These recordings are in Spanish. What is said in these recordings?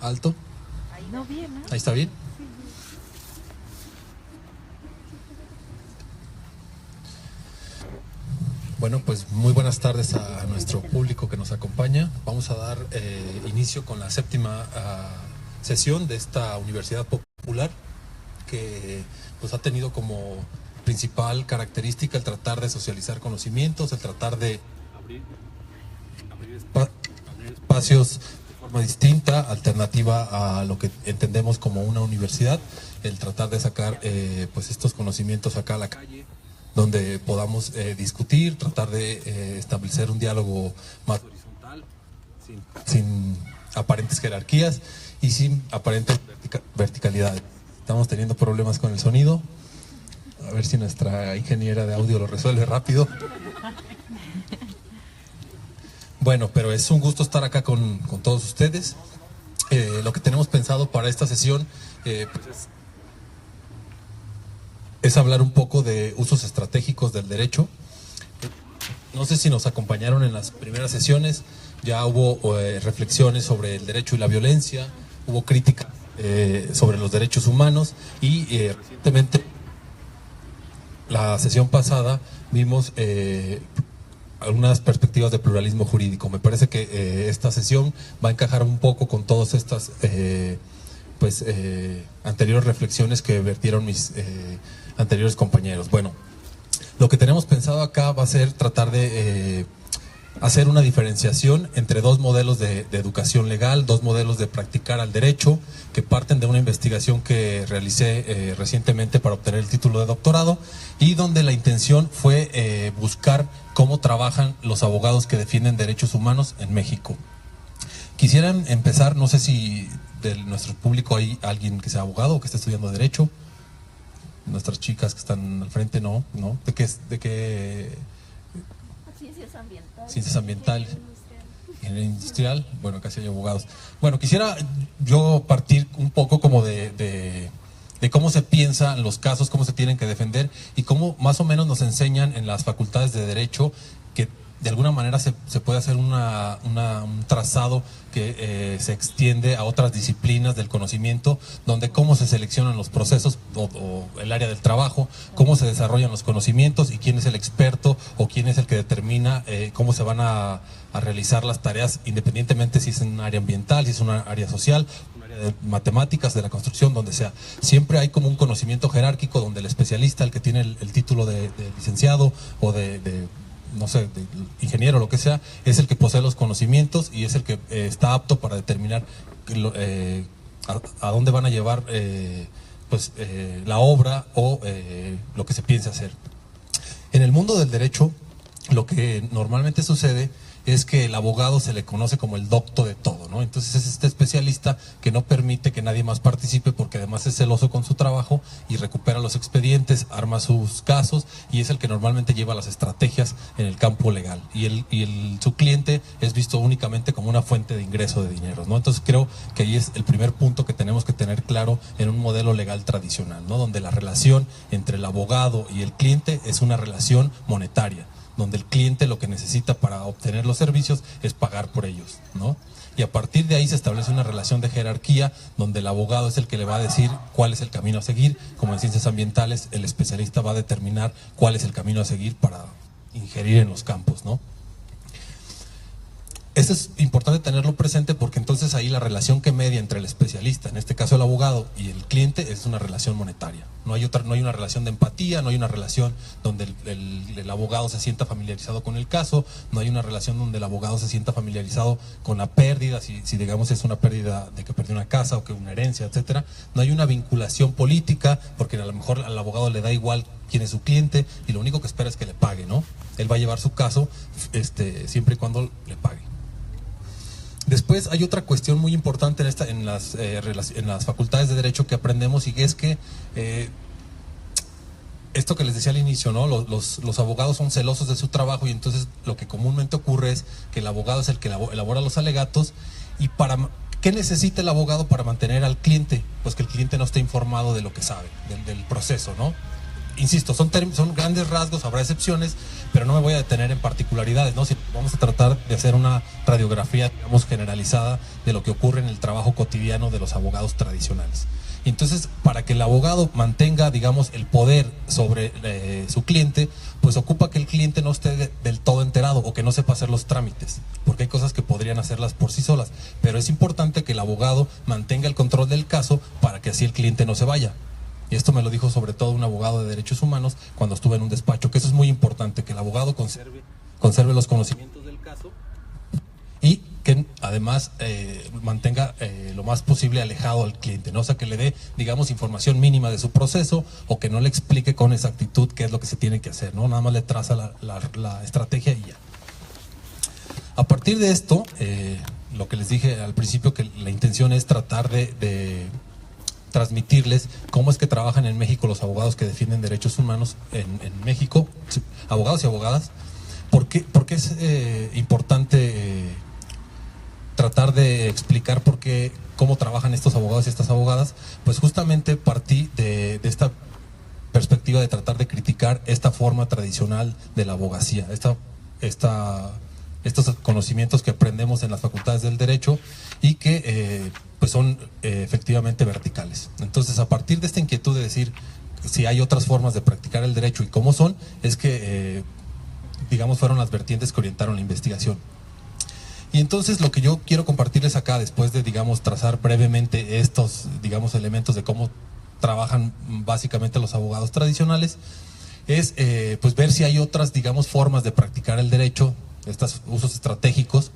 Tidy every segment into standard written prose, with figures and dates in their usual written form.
Alto. No, bien, ¿no? Ahí está bien. Bueno, pues muy buenas tardes a nuestro público que nos acompaña. Vamos a dar inicio con la séptima sesión de esta Universidad Popular, que pues ha tenido como principal característica el tratar de socializar conocimientos, el tratar de abrir espacios de forma distinta, alternativa a lo que entendemos como una universidad, el tratar de sacar pues estos conocimientos acá a la calle, donde podamos discutir, tratar de establecer un diálogo más horizontal, sin aparentes jerarquías y sin aparente verticalidad. Estamos teniendo problemas con el sonido, a ver si nuestra ingeniera de audio lo resuelve rápido. Bueno, pero es un gusto estar acá con todos ustedes. Lo que tenemos pensado para esta sesión pues es hablar un poco de usos estratégicos del derecho. No sé si nos acompañaron en las primeras sesiones, ya hubo reflexiones sobre el derecho y la violencia, hubo crítica sobre los derechos humanos y recientemente, la sesión pasada, vimos algunas perspectivas de pluralismo jurídico. Me parece que esta sesión va a encajar un poco con todas estas anteriores reflexiones que vertieron mis anteriores compañeros. Bueno, lo que tenemos pensado acá va a ser tratar de hacer una diferenciación entre dos modelos de educación legal, dos modelos de practicar al derecho, que parten de una investigación que realicé recientemente para obtener el título de doctorado, y donde la intención fue buscar cómo trabajan los abogados que defienden derechos humanos en México. Quisieran empezar, no sé si de nuestro público hay alguien que sea abogado o que esté estudiando derecho. Nuestras chicas que están al frente, ¿no? ¿De qué? Ciencias ambientales. Ciencias ambientales. Ingeniería industrial. Bueno, casi hay abogados. Bueno, quisiera yo partir un poco como de cómo se piensan los casos, cómo se tienen que defender y cómo más o menos nos enseñan en las facultades de Derecho que de alguna manera se puede hacer un trazado que se extiende a otras disciplinas del conocimiento, donde cómo se seleccionan los procesos o el área del trabajo, cómo se desarrollan los conocimientos y quién es el experto o quién es el que determina cómo se van a realizar las tareas, independientemente si es en un área ambiental, si es una área social, un área de matemáticas, de la construcción, donde sea. Siempre hay como un conocimiento jerárquico donde el especialista, el que tiene el título de licenciado o no sé, de ingeniero o lo que sea, es el que posee los conocimientos y es el que está apto para determinar a dónde van a llevar la obra o lo que se piense hacer. En el mundo del derecho, lo que normalmente sucede es que el abogado se le conoce como el docto de todo, ¿no? Entonces es este especialista que no permite que nadie más participe porque además es celoso con su trabajo y recupera los expedientes, arma sus casos y es el que normalmente lleva las estrategias en el campo legal. Y su cliente es visto únicamente como una fuente de ingreso de dinero, ¿no? Entonces creo que ahí es el primer punto que tenemos que tener claro en un modelo legal tradicional, ¿no? Donde la relación entre el abogado y el cliente es una relación monetaria, donde el cliente lo que necesita para obtener los servicios es pagar por ellos, ¿no? Y a partir de ahí se establece una relación de jerarquía donde el abogado es el que le va a decir cuál es el camino a seguir, como en ciencias ambientales el especialista va a determinar cuál es el camino a seguir para ingerir en los campos, ¿no? Eso es importante tenerlo presente porque entonces ahí la relación que media entre el especialista, en este caso el abogado, y el cliente es una relación monetaria. No hay una relación de empatía, no hay una relación donde el abogado se sienta familiarizado con el caso, no hay una relación donde el abogado se sienta familiarizado con la pérdida, si digamos es una pérdida de que perdió una casa o que una herencia, etcétera. No hay una vinculación política porque a lo mejor al abogado le da igual quién es su cliente y lo único que espera es que le pague, ¿no? Él va a llevar su caso siempre y cuando le pague. Después hay otra cuestión muy importante en las facultades de Derecho que aprendemos y es que esto que les decía al inicio, ¿no? Los abogados son celosos de su trabajo y entonces lo que comúnmente ocurre es que el abogado es el que elabora los alegatos y ¿qué necesita el abogado para mantener al cliente? Pues que el cliente no esté informado de lo que sabe, del proceso, ¿no? insisto, son grandes rasgos, habrá excepciones, pero no me voy a detener en particularidades, ¿no? Si vamos a tratar de hacer una radiografía, digamos, generalizada de lo que ocurre en el trabajo cotidiano de los abogados tradicionales. Entonces, para que el abogado mantenga, digamos, el poder sobre su cliente, pues ocupa que el cliente no esté del todo enterado o que no sepa hacer los trámites, porque hay cosas que podrían hacerlas por sí solas, pero es importante que el abogado mantenga el control del caso para que así el cliente no se vaya. Y esto me lo dijo sobre todo un abogado de derechos humanos cuando estuve en un despacho, que eso es muy importante, que el abogado conserve los conocimientos del caso y que además mantenga lo más posible alejado al cliente, ¿no? O sea, que le dé, digamos, información mínima de su proceso o que no le explique con exactitud qué es lo que se tiene que hacer, ¿no? Nada más le traza la estrategia y ya. A partir de esto, lo que les dije al principio, que la intención es tratar de transmitirles cómo es que trabajan en México los abogados que defienden derechos humanos en México, abogados y abogadas. ¿Por qué es importante tratar de explicar cómo trabajan estos abogados y estas abogadas? Pues justamente partí de esta perspectiva de tratar de criticar esta forma tradicional de la abogacía, estos conocimientos que aprendemos en las facultades del derecho y que pues son efectivamente verticales. Entonces, a partir de esta inquietud de decir si hay otras formas de practicar el derecho y cómo son, es que digamos fueron las vertientes que orientaron la investigación. Y entonces lo que yo quiero compartirles acá, después de, digamos, trazar brevemente estos, digamos, elementos de cómo trabajan básicamente los abogados tradicionales, es pues ver si hay otras, digamos, formas de practicar el derecho, estos usos estratégicos,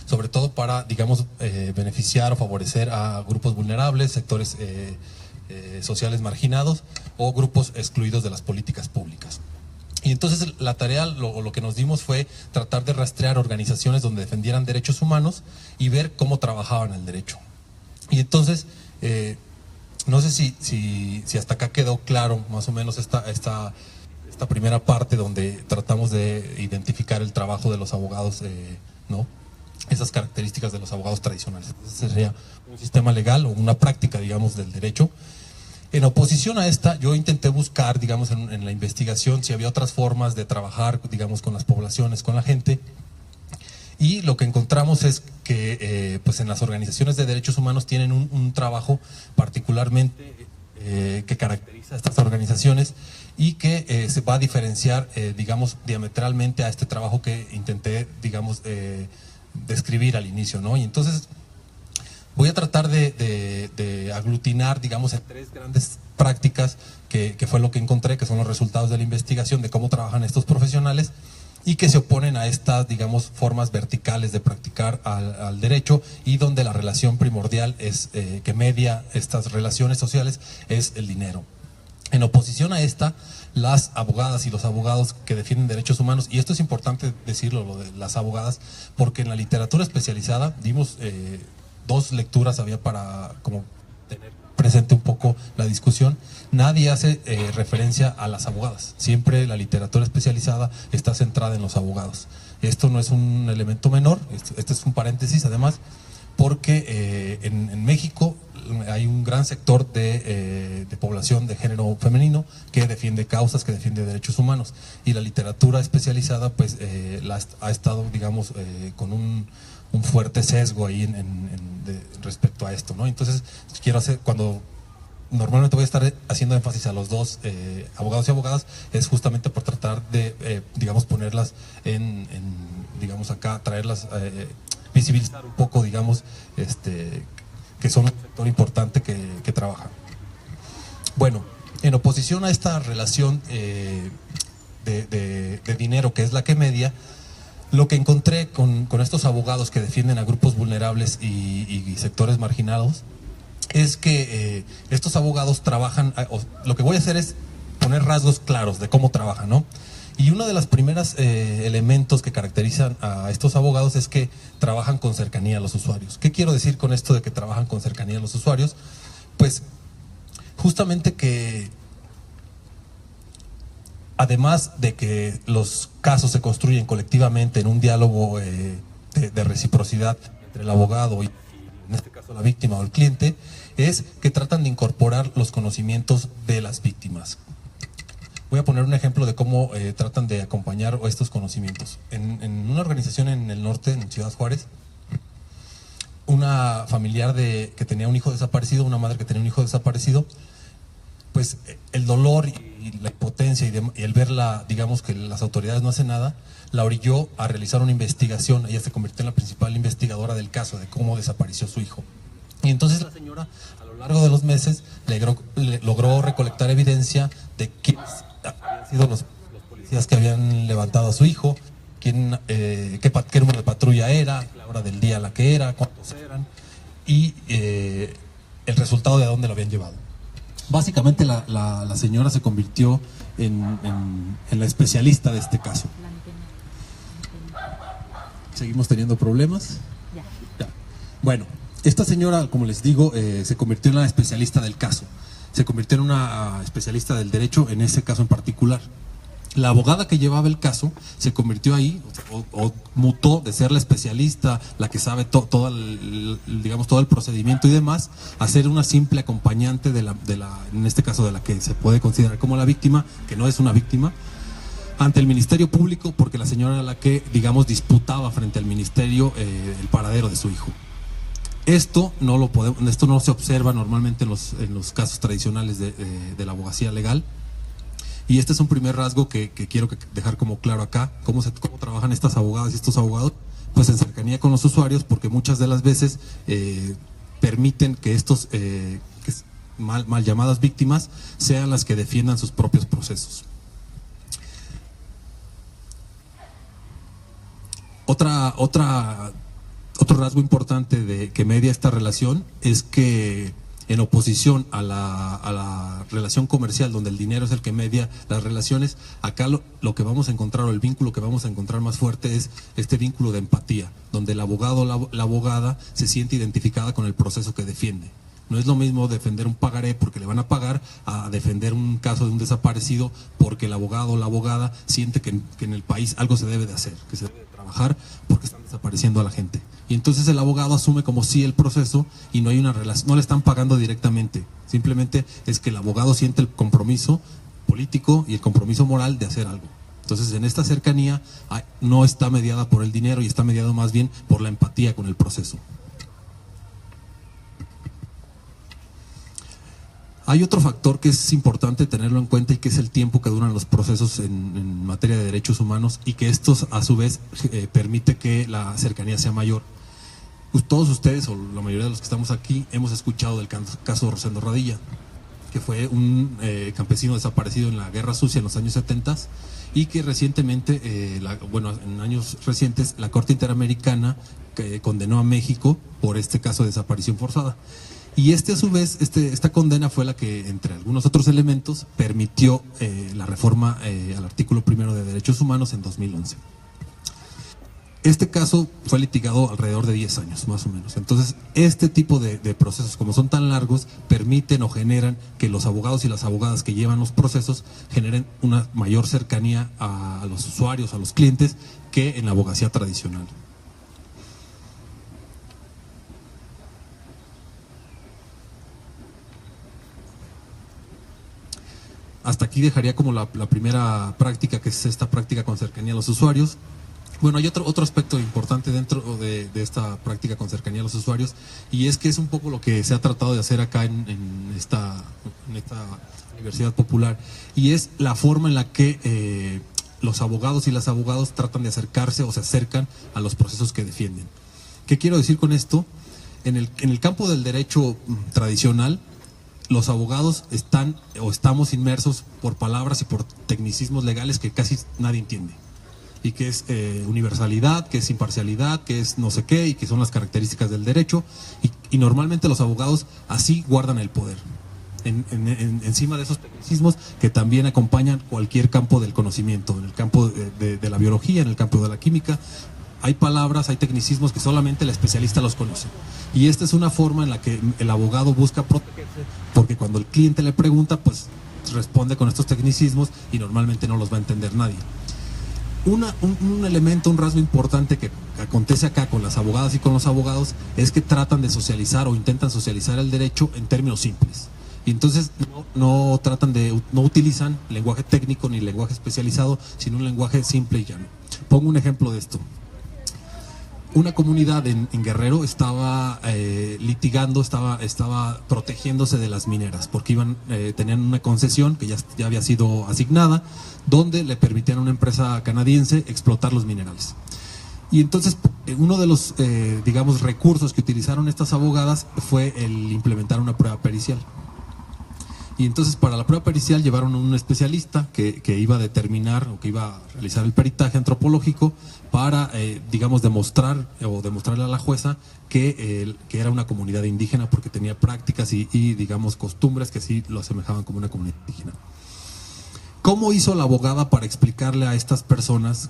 sobre todo para, digamos, beneficiar o favorecer a grupos vulnerables, sectores sociales marginados o grupos excluidos de las políticas públicas. Y entonces la tarea, lo que nos dimos fue tratar de rastrear organizaciones donde defendieran derechos humanos y ver cómo trabajaban el derecho. Y entonces, no sé si hasta acá quedó claro más o menos esta primera parte donde tratamos de identificar el trabajo de los abogados, ¿no? Esas características de los abogados tradicionales. Entonces sería un sistema legal o una práctica, digamos, del derecho. En oposición a esta, yo intenté buscar, digamos, en la investigación si había otras formas de trabajar, digamos, con las poblaciones, con la gente. Y lo que encontramos es que pues en las organizaciones de derechos humanos tienen un trabajo particularmente que caracteriza a estas organizaciones y que se va a diferenciar, digamos, diametralmente a este trabajo que intenté, digamos, describir al inicio, ¿no? Y entonces voy a tratar de aglutinar, digamos, en tres grandes prácticas que fue lo que encontré, que son los resultados de la investigación de cómo trabajan estos profesionales y que se oponen a estas, digamos, formas verticales de practicar al derecho y donde la relación primordial es que media estas relaciones sociales es el dinero. En oposición a esta, las abogadas y los abogados que defienden derechos humanos, y esto es importante decirlo, lo de las abogadas, porque en la literatura especializada dimos dos lecturas, había para como tener presente un poco la discusión. Nadie hace referencia a las abogadas, siempre la literatura especializada está centrada en los abogados. Esto no es un elemento menor, este es un paréntesis además, porque en México hay un gran sector de población de género femenino que defiende causas, que defiende derechos humanos, y la literatura especializada pues ha estado, digamos, con un fuerte sesgo ahí respecto a esto, ¿no? Entonces quiero hacer, cuando normalmente voy a estar haciendo énfasis a los dos, abogados y abogadas, es justamente por tratar de, digamos, ponerlas digamos acá, traerlas, visibilizar un poco, digamos, que son un sector importante que trabaja. Bueno, en oposición a esta relación de dinero, que es la que media, lo que encontré con estos abogados que defienden a grupos vulnerables y sectores marginados es que estos abogados trabajan, lo que voy a hacer es poner rasgos claros de cómo trabajan, ¿no? Y uno de los primeros elementos que caracterizan a estos abogados es que trabajan con cercanía a los usuarios. ¿Qué quiero decir con esto de que trabajan con cercanía a los usuarios? Pues justamente que además de que los casos se construyen colectivamente en un diálogo de reciprocidad entre el abogado y, en este caso, la víctima o el cliente, es que tratan de incorporar los conocimientos de las víctimas. Voy a poner un ejemplo de cómo tratan de acompañar estos conocimientos. En una organización en el norte, en Ciudad Juárez, una familiar que tenía un hijo desaparecido, una madre que tenía un hijo desaparecido, pues el dolor y la impotencia y el verla, digamos que las autoridades no hacen nada, la orilló a realizar una investigación. Ella se convirtió en la principal investigadora del caso, de cómo desapareció su hijo. Y entonces la señora, a lo largo de los meses, logró recolectar evidencia de quiénes habían sido los policías que habían levantado a su hijo, qué número de patrulla era, la hora del día a la que era, cuántos eran, y el resultado de a dónde lo habían llevado. Básicamente la señora se convirtió en la especialista de este caso. ¿Seguimos teniendo problemas? Ya. Bueno, esta señora, como les digo, se convirtió en la especialista del caso. Se convirtió en una especialista del derecho en ese caso en particular. La abogada que llevaba el caso se convirtió ahí, o mutó de ser la especialista, la que sabe todo el procedimiento y demás, a ser una simple acompañante en este caso de la que se puede considerar como la víctima, que no es una víctima, ante el Ministerio Público, porque la señora era la que, digamos, disputaba frente al Ministerio el paradero de su hijo. Esto no se observa normalmente en los casos tradicionales de la abogacía legal. Y este es un primer rasgo que quiero dejar como claro acá, cómo trabajan estas abogadas y estos abogados, pues en cercanía con los usuarios, porque muchas de las veces permiten que estos mal llamadas víctimas sean las que defiendan sus propios procesos. Otro rasgo importante que media esta relación es que, en oposición a la relación comercial, donde el dinero es el que media las relaciones, acá lo que vamos a encontrar, o el vínculo que vamos a encontrar más fuerte, es este vínculo de empatía, donde el abogado o la abogada se siente identificada con el proceso que defiende. No es lo mismo defender un pagaré porque le van a pagar, a defender un caso de un desaparecido porque el abogado o la abogada siente que en el país algo se debe de hacer, que se debe de trabajar porque están desapareciendo a la gente. Y entonces el abogado asume como sí el proceso y no hay una relación, no le están pagando directamente. Simplemente es que el abogado siente el compromiso político y el compromiso moral de hacer algo. Entonces, en esta cercanía no está mediada por el dinero y está mediado más bien por la empatía con el proceso. Hay otro factor que es importante tenerlo en cuenta, y que es el tiempo que duran los procesos en materia de derechos humanos, y que estos a su vez permite que la cercanía sea mayor. Todos ustedes, o la mayoría de los que estamos aquí, hemos escuchado del caso de Rosendo Radilla, que fue un campesino desaparecido en la Guerra Sucia en los años 70, y que recientemente, en años recientes, la Corte Interamericana condenó a México por este caso de desaparición forzada. Y a su vez, esta condena fue la que, entre algunos otros elementos, permitió la reforma al artículo 1 de Derechos Humanos en 2011. Este caso fue litigado alrededor de 10 años, más o menos. Entonces, este tipo de procesos, como son tan largos, permiten o generan que los abogados y las abogadas que llevan los procesos generen una mayor cercanía a los usuarios, a los clientes, que en la abogacía tradicional. Hasta aquí dejaría como la primera práctica, que es esta práctica con cercanía a los usuarios. Bueno, hay otro aspecto importante dentro de esta práctica con cercanía a los usuarios, y es que es un poco lo que se ha tratado de hacer acá en esta Universidad Popular, y es la forma en la que los abogados y las abogadas tratan de acercarse o se acercan a los procesos que defienden. ¿Qué quiero decir con esto? En el campo del derecho tradicional, los abogados estamos inmersos por palabras y por tecnicismos legales que casi nadie entiende, y que es universalidad, que es imparcialidad, que es no sé qué, y que son las características del derecho, y normalmente los abogados así guardan el poder, encima de esos tecnicismos que también acompañan cualquier campo del conocimiento, en el campo de la biología, en el campo de la química. Hay palabras, hay tecnicismos que solamente el especialista los conoce. Y esta es una forma en la que el abogado busca protegerse, porque cuando el cliente le pregunta, pues responde con estos tecnicismos y normalmente no los va a entender nadie. Un elemento, un rasgo importante que acontece acá con las abogadas y con los abogados es que tratan de socializar o intentan socializar el derecho en términos simples. Y entonces no tratan no utilizan lenguaje técnico ni lenguaje especializado, sino un lenguaje simple y llano. Pongo un ejemplo de esto. Una comunidad en Guerrero estaba litigando, estaba protegiéndose de las mineras, porque tenían una concesión que ya había sido asignada, donde le permitían a una empresa canadiense explotar los minerales. Y entonces uno de los, digamos, recursos que utilizaron estas abogadas fue el implementar una prueba pericial. Y entonces para la prueba pericial llevaron a un especialista que iba a determinar o que iba a realizar el peritaje antropológico para, digamos, demostrarle a la jueza que era una comunidad indígena, porque tenía prácticas y, digamos, costumbres que sí lo asemejaban como una comunidad indígena. ¿Cómo hizo la abogada para explicarle a estas personas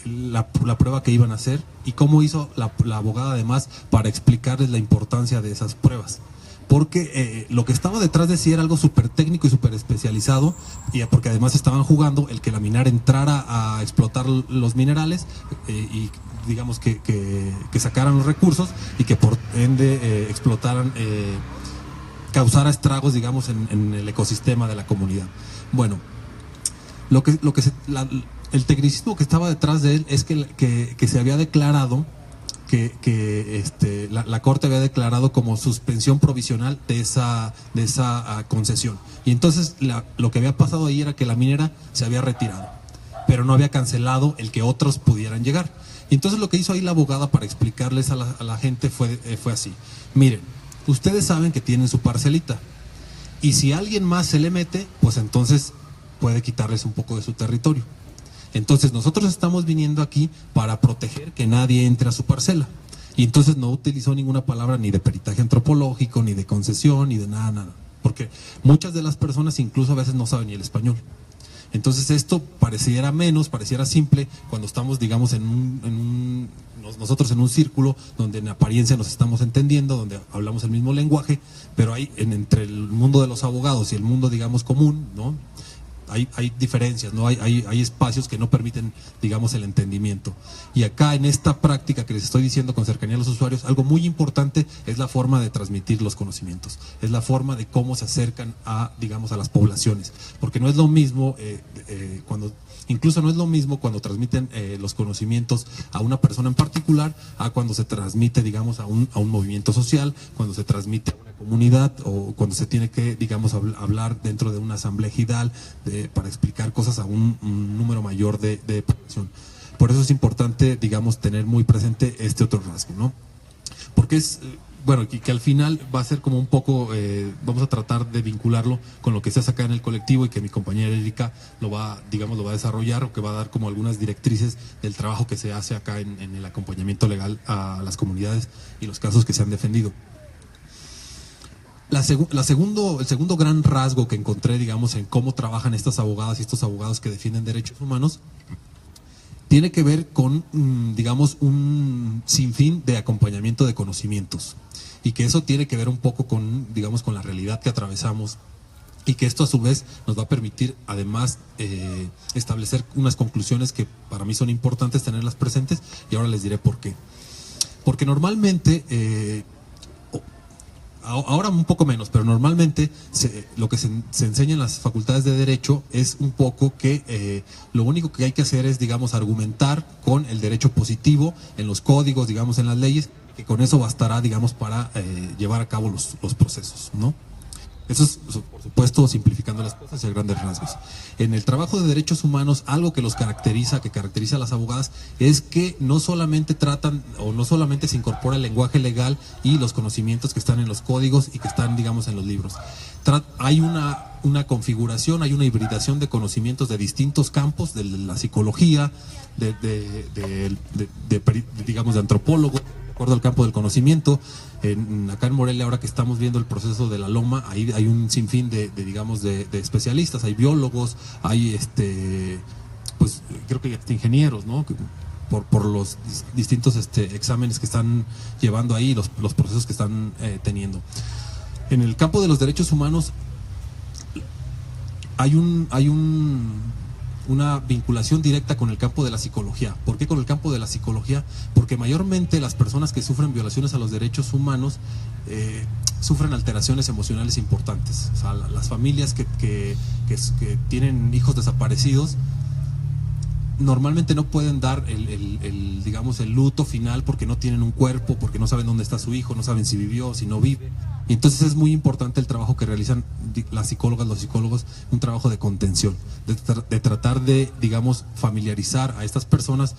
la prueba que iban a hacer? ¿Y cómo hizo la abogada además para explicarles la importancia de esas pruebas? Porque lo que estaba detrás de sí era algo súper técnico y súper especializado, y porque además estaban jugando el que la minera entrara a explotar los minerales y digamos que sacaran los recursos y que por ende explotaran, causara estragos, digamos, en el ecosistema de la comunidad. Bueno, el tecnicismo que estaba detrás de él es que se había declarado la Corte había declarado como suspensión provisional de esa concesión. Y entonces lo que había pasado ahí era que la minera se había retirado, pero no había cancelado el que otros pudieran llegar. Y entonces lo que hizo ahí la abogada para explicarles a la gente fue así: miren, ustedes saben que tienen su parcelita, y si alguien más se le mete, pues entonces puede quitarles un poco de su territorio. Entonces nosotros estamos viniendo aquí para proteger que nadie entre a su parcela. Y entonces no utilizó ninguna palabra ni de peritaje antropológico, ni de concesión, ni de nada. Porque muchas de las personas incluso a veces no saben ni el español. Entonces esto pareciera simple cuando estamos, digamos, nosotros en un círculo donde en apariencia nos estamos entendiendo, donde hablamos el mismo lenguaje, pero hay entre el mundo de los abogados y el mundo, digamos, común, ¿no? Hay diferencias, ¿no? Hay espacios que no permiten, digamos, el entendimiento. Y acá en esta práctica que les estoy diciendo con cercanía a los usuarios, algo muy importante es la forma de transmitir los conocimientos, es la forma de cómo se acercan digamos, a las poblaciones, porque no es lo mismo incluso no es lo mismo cuando transmiten los conocimientos a una persona en particular a cuando se transmite, digamos, a un movimiento social, cuando se transmite a una comunidad, o cuando se tiene que, digamos, hablar dentro de una asamblea ejidal para explicar cosas a un número mayor de población. Por eso es importante, digamos, tener muy presente este otro rasgo, ¿no? Porque es... bueno, que al final va a ser como un poco, vamos a tratar de vincularlo con lo que se hace acá en el colectivo, y que mi compañera Erika lo va a desarrollar, o que va a dar como algunas directrices del trabajo que se hace acá en el acompañamiento legal a las comunidades y los casos que se han defendido. El segundo gran rasgo que encontré, digamos, en cómo trabajan estas abogadas y estos abogados que defienden derechos humanos, tiene que ver con, digamos, un sinfín de acompañamiento de conocimientos, y que eso tiene que ver un poco con, digamos, con la realidad que atravesamos, y que esto a su vez nos va a permitir además establecer unas conclusiones que para mí son importantes tenerlas presentes, y ahora les diré por qué. Porque normalmente, ahora un poco menos, pero normalmente lo que se enseña en las facultades de Derecho es un poco que lo único que hay que hacer es, digamos, argumentar con el derecho positivo en los códigos, digamos, en las leyes, que con eso bastará, digamos, para llevar a cabo los procesos, ¿no? Eso es, por supuesto, simplificando las cosas y a grandes rasgos. En el trabajo de derechos humanos, algo que los caracteriza, que caracteriza a las abogadas, es que no solamente tratan, o no solamente se incorpora el lenguaje legal y los conocimientos que están en los códigos y que están, digamos, en los libros. Hay una configuración, hay una hibridación de conocimientos de distintos campos, de la psicología, digamos, de antropólogo, de acuerdo al campo del conocimiento. Acá en Morelia, ahora que estamos viendo el proceso de la Loma, ahí hay un sinfín de especialistas, hay biólogos, hay pues creo que hasta ingenieros, ¿no? Por los distintos exámenes que están llevando ahí, los procesos que están teniendo. En el campo de los derechos humanos hay una vinculación directa con el campo de la psicología. ¿Por qué con el campo de la psicología? Porque mayormente las personas que sufren violaciones a los derechos humanos sufren alteraciones emocionales importantes. O sea, las familias que tienen hijos desaparecidos normalmente no pueden dar digamos, el luto final porque no tienen un cuerpo, porque no saben dónde está su hijo, no saben si vivió, si no vive. Y entonces es muy importante el trabajo que realizan las psicólogas, los psicólogos, un trabajo de contención, de tratar de, digamos, familiarizar a estas personas,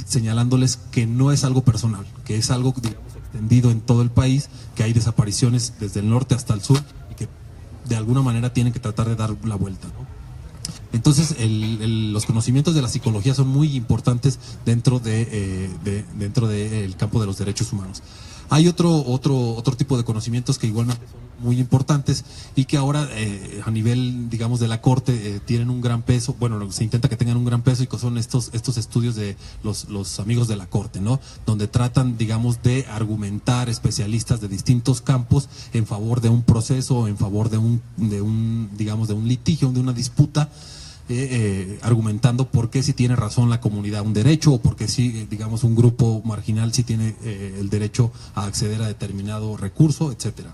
señalándoles que no es algo personal, que es algo, digamos, extendido en todo el país, que hay desapariciones desde el norte hasta el sur y que de alguna manera tienen que tratar de dar la vuelta, ¿no? Entonces, los conocimientos de la psicología son muy importantes dentro del campo de los derechos humanos. Hay otro tipo de conocimientos que igualmente son muy importantes y que ahora a nivel, digamos, de la Corte tienen un gran peso. Bueno, se intenta que tengan un gran peso y que son estos estudios de los amigos de la Corte, ¿no? Donde tratan, digamos, de argumentar especialistas de distintos campos en favor de un proceso, en favor de un digamos, de un litigio, de una disputa. Argumentando por qué sí tiene razón la comunidad un derecho o por qué sí, digamos, un grupo marginal sí tiene el derecho a acceder a determinado recurso, etcétera.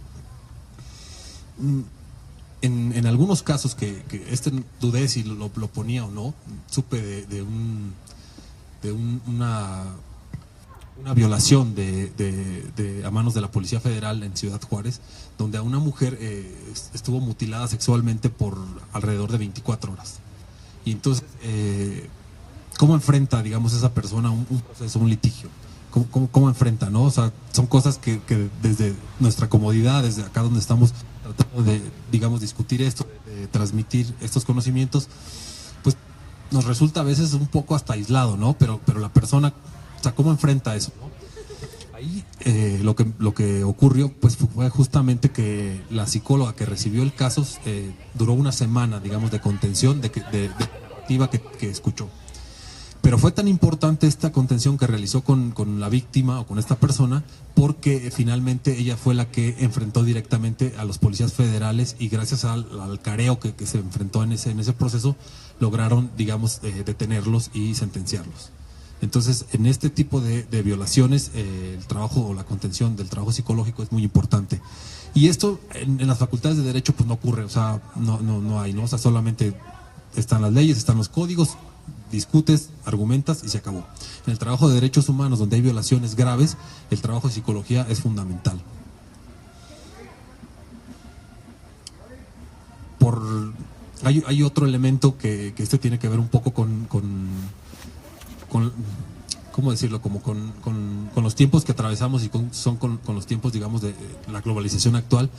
En algunos casos que dudé si lo ponía o no, supe de una violación a manos de la Policía Federal en Ciudad Juárez, donde a una mujer estuvo mutilada sexualmente por alrededor de 24 horas. Y entonces, ¿cómo enfrenta, digamos, esa persona un proceso, un litigio? ¿Cómo enfrenta, no? O sea, son cosas que desde nuestra comodidad, desde acá donde estamos tratando de, digamos, discutir esto, de transmitir estos conocimientos, pues nos resulta a veces un poco hasta aislado, ¿no? Pero la persona, o sea, ¿cómo enfrenta eso, no? Ahí lo que ocurrió pues fue justamente que la psicóloga que recibió el caso duró una semana, digamos, de contención, de narrativa que escuchó. Pero fue tan importante esta contención que realizó con la víctima o con esta persona, porque finalmente ella fue la que enfrentó directamente a los policías federales y gracias al careo que se enfrentó en ese proceso, lograron, digamos, detenerlos y sentenciarlos. Entonces, en este tipo de violaciones, el trabajo o la contención del trabajo psicológico es muy importante. Y esto en las facultades de Derecho pues no ocurre, o sea, no hay, ¿no? O sea, solamente están las leyes, están los códigos, discutes, argumentas y se acabó. En el trabajo de derechos humanos, donde hay violaciones graves, el trabajo de psicología es fundamental. Hay otro elemento que tiene que ver un poco con ¿cómo decirlo? Como con los tiempos que atravesamos y con los tiempos, digamos, de la globalización actual.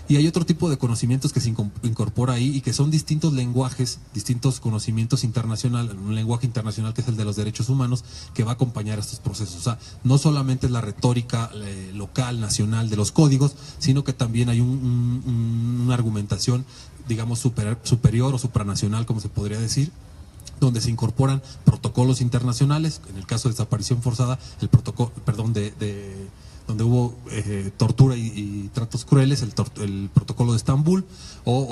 Y hay otro tipo de conocimientos que se incorpora ahí y que son distintos lenguajes, distintos conocimientos internacionales, un lenguaje internacional que es el de los derechos humanos, que va a acompañar a estos procesos. O sea, no solamente es la retórica local, nacional de los códigos, sino que también hay una argumentación, digamos, superior o supranacional, como se podría decir, donde se incorporan protocolos internacionales, en el caso de desaparición forzada, el protocolo, perdón, donde hubo tortura y tratos crueles, el protocolo de Estambul, o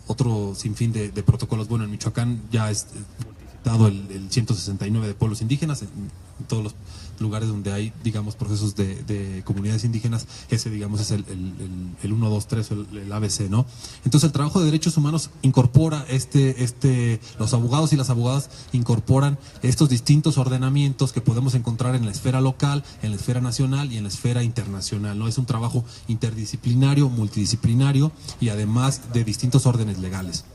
otro sinfín de protocolos. Bueno, en Michoacán ya es dado el 169 de pueblos indígenas, en todos los lugares donde hay, digamos, procesos de comunidades indígenas, ese, digamos, es el 1, 2, 3, el ABC, ¿no? Entonces el trabajo de derechos humanos incorpora los abogados y las abogadas incorporan estos distintos ordenamientos que podemos encontrar en la esfera local, en la esfera nacional y en la esfera internacional, ¿no? Es un trabajo interdisciplinario, multidisciplinario y además de distintos órdenes legales.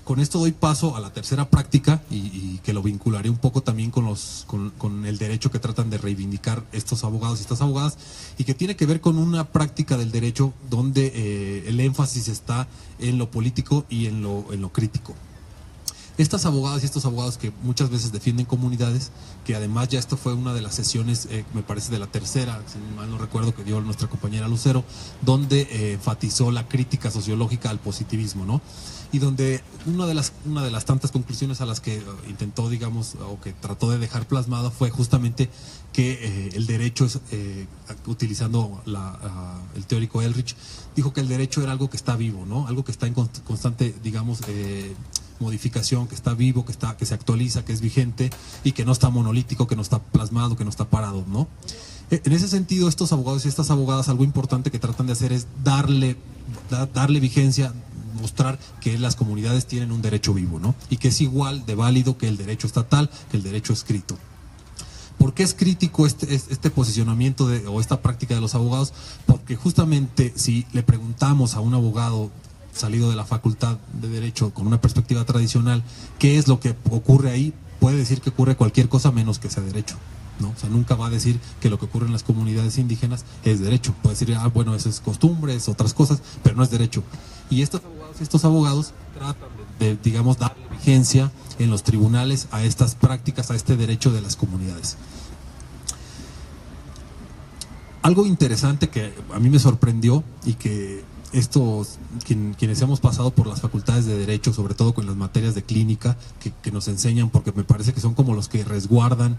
Con esto doy paso a la tercera práctica y que lo vincularé un poco también con el derecho que tratan de reivindicar estos abogados y estas abogadas, y que tiene que ver con una práctica del derecho donde el énfasis está en lo político y en lo crítico. Estas abogadas y estos abogados que muchas veces defienden comunidades, que además ya esto fue una de las sesiones, me parece de la tercera, si mal no recuerdo, que dio nuestra compañera Lucero, donde enfatizó la crítica sociológica al positivismo, ¿no? Y donde una de las tantas conclusiones a las que intentó, digamos, o que trató de dejar plasmado fue justamente que el derecho, utilizando el teórico Ehrlich, dijo que el derecho era algo que está vivo, ¿no? Algo que está en constante, digamos, modificación, que está vivo, que se actualiza, que es vigente y que no está monolítico, que no está plasmado, que no está parado, ¿no? En ese sentido, estos abogados y estas abogadas, algo importante que tratan de hacer es darle vigencia, mostrar que las comunidades tienen un derecho vivo, ¿no? Y que es igual de válido que el derecho estatal, que el derecho escrito. ¿Por qué es crítico este posicionamiento o esta práctica de los abogados? Porque justamente si le preguntamos a un abogado salido de la facultad de Derecho con una perspectiva tradicional, ¿qué es lo que ocurre ahí? Puede decir que ocurre cualquier cosa menos que sea derecho, ¿no? O sea, nunca va a decir que lo que ocurre en las comunidades indígenas es derecho. Puede decir, bueno, eso es costumbres, otras cosas, pero no es derecho. Y estos abogados tratan de digamos, darle vigencia en los tribunales a estas prácticas, a este derecho de las comunidades. Algo interesante que a mí me sorprendió y que quienes hemos pasado por las facultades de Derecho, sobre todo con las materias de clínica que nos enseñan, porque me parece que son como los que resguardan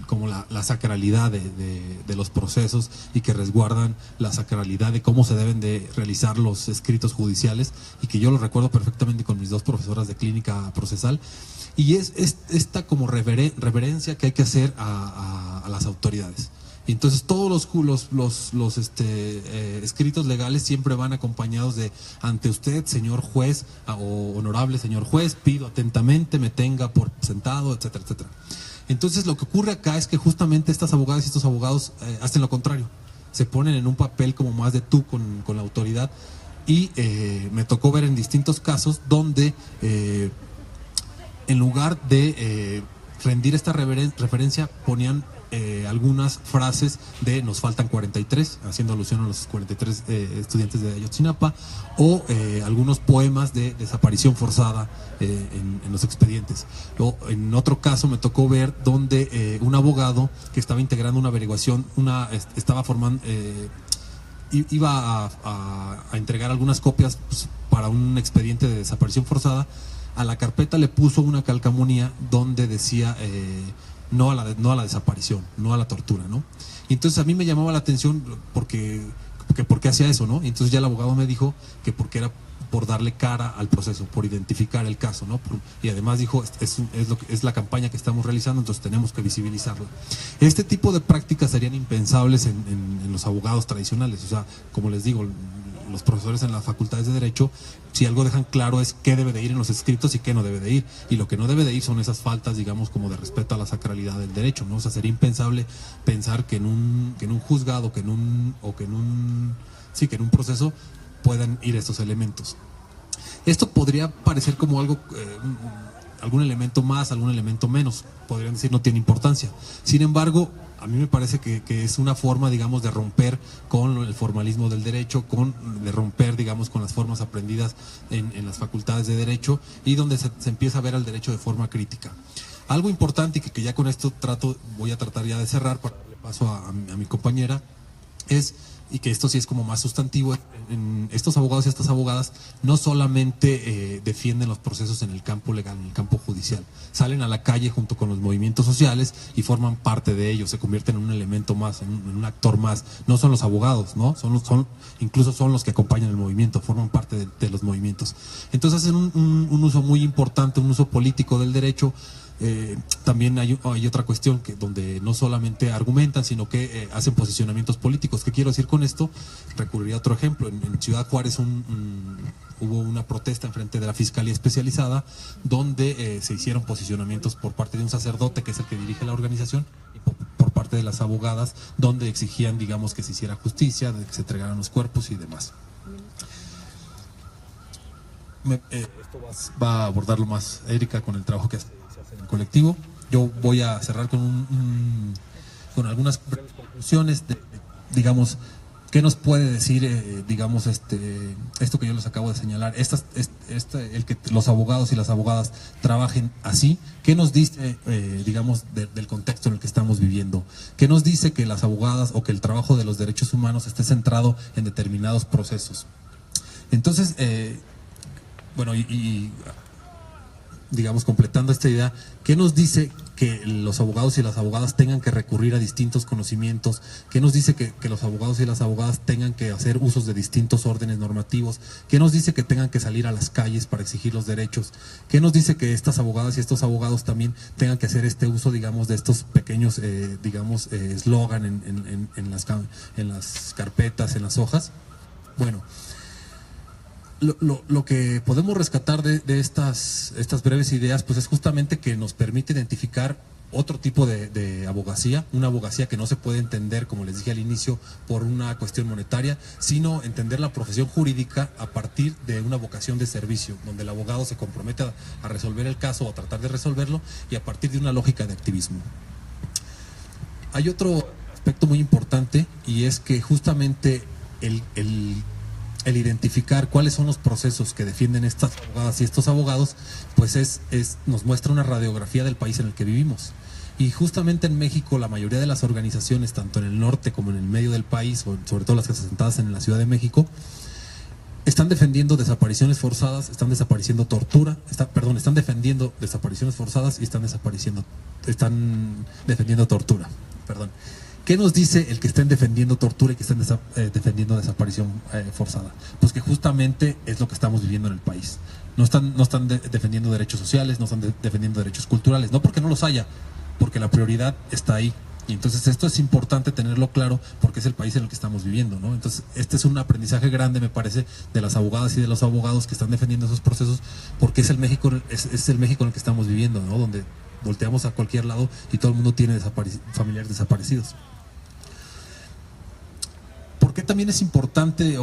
como la sacralidad de los procesos y que resguardan la sacralidad de cómo se deben de realizar los escritos judiciales, y que yo lo recuerdo perfectamente con mis dos profesoras de clínica procesal, y es esta como reverencia que hay que hacer a las autoridades. Y entonces todos los escritos legales siempre van acompañados de: ante usted, señor juez, o honorable señor juez, pido atentamente me tenga por sentado, etcétera, etcétera. Entonces lo que ocurre acá es que justamente estas abogadas y estos abogados hacen lo contrario, se ponen en un papel como más de tú con la autoridad, y me tocó ver en distintos casos donde en lugar de rendir esta referencia ponían algunas frases de nos faltan 43, haciendo alusión a los 43 estudiantes de Ayotzinapa, o algunos poemas de desaparición forzada en los expedientes. O en otro caso me tocó ver donde un abogado que estaba integrando una averiguación, estaba formando, iba a entregar algunas copias, pues, para un expediente de desaparición forzada. A la carpeta le puso una calcamonía donde decía no a la desaparición, no a la tortura, ¿no? Y entonces a mí me llamaba la atención porque ¿por qué hacía eso, no? Y entonces ya el abogado me dijo que porque era por darle cara al proceso, por identificar el caso, ¿no? Y además dijo, es la campaña que estamos realizando, entonces tenemos que visibilizarla. Este tipo de prácticas serían impensables en los abogados tradicionales. O sea, como les digo, los profesores en las facultades de Derecho, si algo dejan claro es qué debe de ir en los escritos y qué no debe de ir, y lo que no debe de ir son esas faltas, digamos, como de respeto a la sacralidad del derecho, ¿no? O sea, sería impensable pensar que en un juzgado, que en un proceso puedan ir estos elementos. Esto podría parecer como algo, algún elemento más, algún elemento menos, podrían decir no tiene importancia. Sin embargo, a mí me parece que es una forma, digamos, de romper con el formalismo del derecho, de romper, digamos, con las formas aprendidas en las facultades de Derecho, y donde se empieza a ver al derecho de forma crítica. Algo importante, y que ya con esto voy a tratar ya de cerrar para darle paso a mi compañera, y que esto sí es como más sustantivo, en estos abogados y estas abogadas no solamente defienden los procesos en el campo legal, en el campo judicial, salen a la calle junto con los movimientos sociales y forman parte de ellos, se convierten en un elemento más, en un actor más. No son los abogados, ¿no? Incluso son los que acompañan el movimiento, forman parte de los movimientos. Entonces hacen un uso muy importante, un uso político del derecho. También hay otra cuestión donde no solamente argumentan, sino que hacen posicionamientos políticos. ¿Qué quiero decir con esto? Recurriría a otro ejemplo. En Ciudad Juárez hubo una protesta enfrente de la Fiscalía Especializada, donde se hicieron posicionamientos por parte de un sacerdote, que es el que dirige la organización, y por parte de las abogadas, donde exigían, digamos, que se hiciera justicia, de que se entregaran los cuerpos y demás. Esto va a abordarlo más Erika con el trabajo que hace en el colectivo. Yo voy a cerrar con algunas breves conclusiones digamos, ¿qué nos puede decir, digamos, esto que yo les acabo de señalar, el que los abogados y las abogadas trabajen así? ¿Qué nos dice, digamos, del contexto en el que estamos viviendo? ¿Qué nos dice que las abogadas o que el trabajo de los derechos humanos esté centrado en determinados procesos? Entonces, bueno, digamos, completando esta idea, ¿qué nos dice que los abogados y las abogadas tengan que recurrir a distintos conocimientos? ¿Qué nos dice que los abogados y las abogadas tengan que hacer usos de distintos órdenes normativos? ¿Qué nos dice que tengan que salir a las calles para exigir los derechos? ¿Qué nos dice que estas abogadas y estos abogados también tengan que hacer este uso, digamos, de estos pequeños, eslogan en las carpetas, en las hojas? Bueno, lo que podemos rescatar de estas breves ideas, pues es justamente que nos permite identificar otro tipo de abogacía, una abogacía que no se puede entender, como les dije al inicio, por una cuestión monetaria, sino entender la profesión jurídica a partir de una vocación de servicio, donde el abogado se compromete a resolver el caso o a tratar de resolverlo, y a partir de una lógica de activismo. Hay otro aspecto muy importante, y es que justamente el identificar cuáles son los procesos que defienden estas abogadas y estos abogados, pues nos muestra una radiografía del país en el que vivimos. Y justamente en México la mayoría de las organizaciones, tanto en el norte como en el medio del país, sobre todo las que están asentadas en la Ciudad de México, están defendiendo desapariciones forzadas, están defendiendo desapariciones forzadas y están defendiendo tortura. ¿Qué nos dice el que estén defendiendo tortura y que estén defendiendo desaparición forzada? Pues que justamente es lo que estamos viviendo en el país. No están defendiendo derechos sociales, no están defendiendo derechos culturales, no porque no los haya, porque la prioridad está ahí. Y entonces esto es importante tenerlo claro, porque es el país en el que estamos viviendo, ¿no? Entonces este es un aprendizaje grande, me parece, de las abogadas y de los abogados que están defendiendo esos procesos, porque es el México en el que estamos viviendo, ¿no? Donde volteamos a cualquier lado y todo el mundo tiene familiares desaparecidos. ¿Por qué también es importante,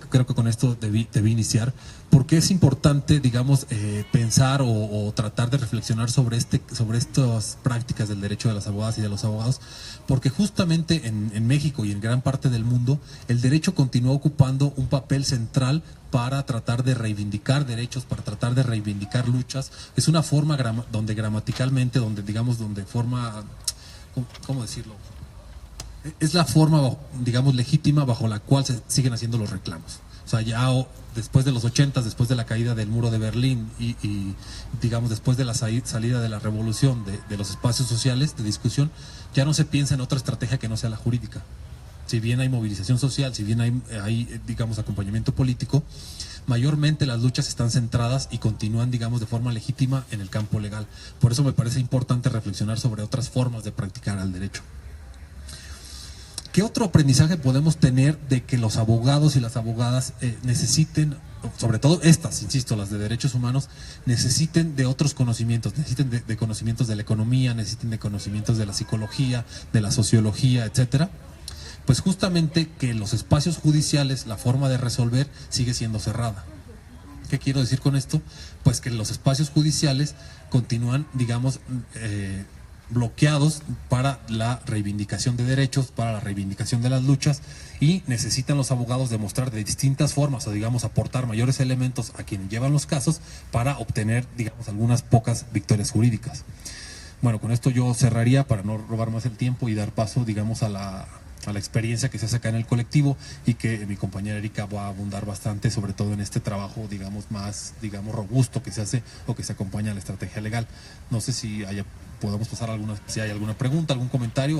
creo que con esto debí iniciar, por qué es importante, digamos, pensar o tratar de reflexionar sobre estas prácticas del derecho de las abogadas y de los abogados? Porque justamente en México y en gran parte del mundo, el derecho continúa ocupando un papel central para tratar de reivindicar derechos, para tratar de reivindicar luchas. Es una forma donde gramaticalmente, donde forma, ¿cómo decirlo?, es la forma, digamos, legítima bajo la cual se siguen haciendo los reclamos. O sea, ya después de los 80, después de la caída del muro de Berlín y digamos, después de la salida de la revolución de los espacios sociales de discusión, ya no se piensa en otra estrategia que no sea la jurídica. Si bien hay movilización social, si bien hay digamos, acompañamiento político, mayormente las luchas están centradas y continúan, digamos, de forma legítima en el campo legal. Por eso me parece importante reflexionar sobre otras formas de practicar el derecho. ¿Qué otro aprendizaje podemos tener de que los abogados y las abogadas necesiten, sobre todo estas, insisto, las de derechos humanos, necesiten de otros conocimientos, necesiten de conocimientos de la economía, necesiten de conocimientos de la psicología, de la sociología, etcétera? Pues justamente que los espacios judiciales, la forma de resolver sigue siendo cerrada. ¿Qué quiero decir con esto? Pues que los espacios judiciales continúan, digamos, bloqueados para la reivindicación de derechos, para la reivindicación de las luchas, y necesitan los abogados demostrar de distintas formas o, digamos, aportar mayores elementos a quienes llevan los casos para obtener, digamos, algunas pocas victorias jurídicas. Bueno, con esto yo cerraría para no robar más el tiempo y dar paso, digamos, a la experiencia que se hace acá en el colectivo, y que mi compañera Erika va a abundar bastante, sobre todo en este trabajo, digamos, más, digamos, robusto que se hace o que se acompaña a la estrategia legal. No sé si podemos pasar si hay alguna pregunta, algún comentario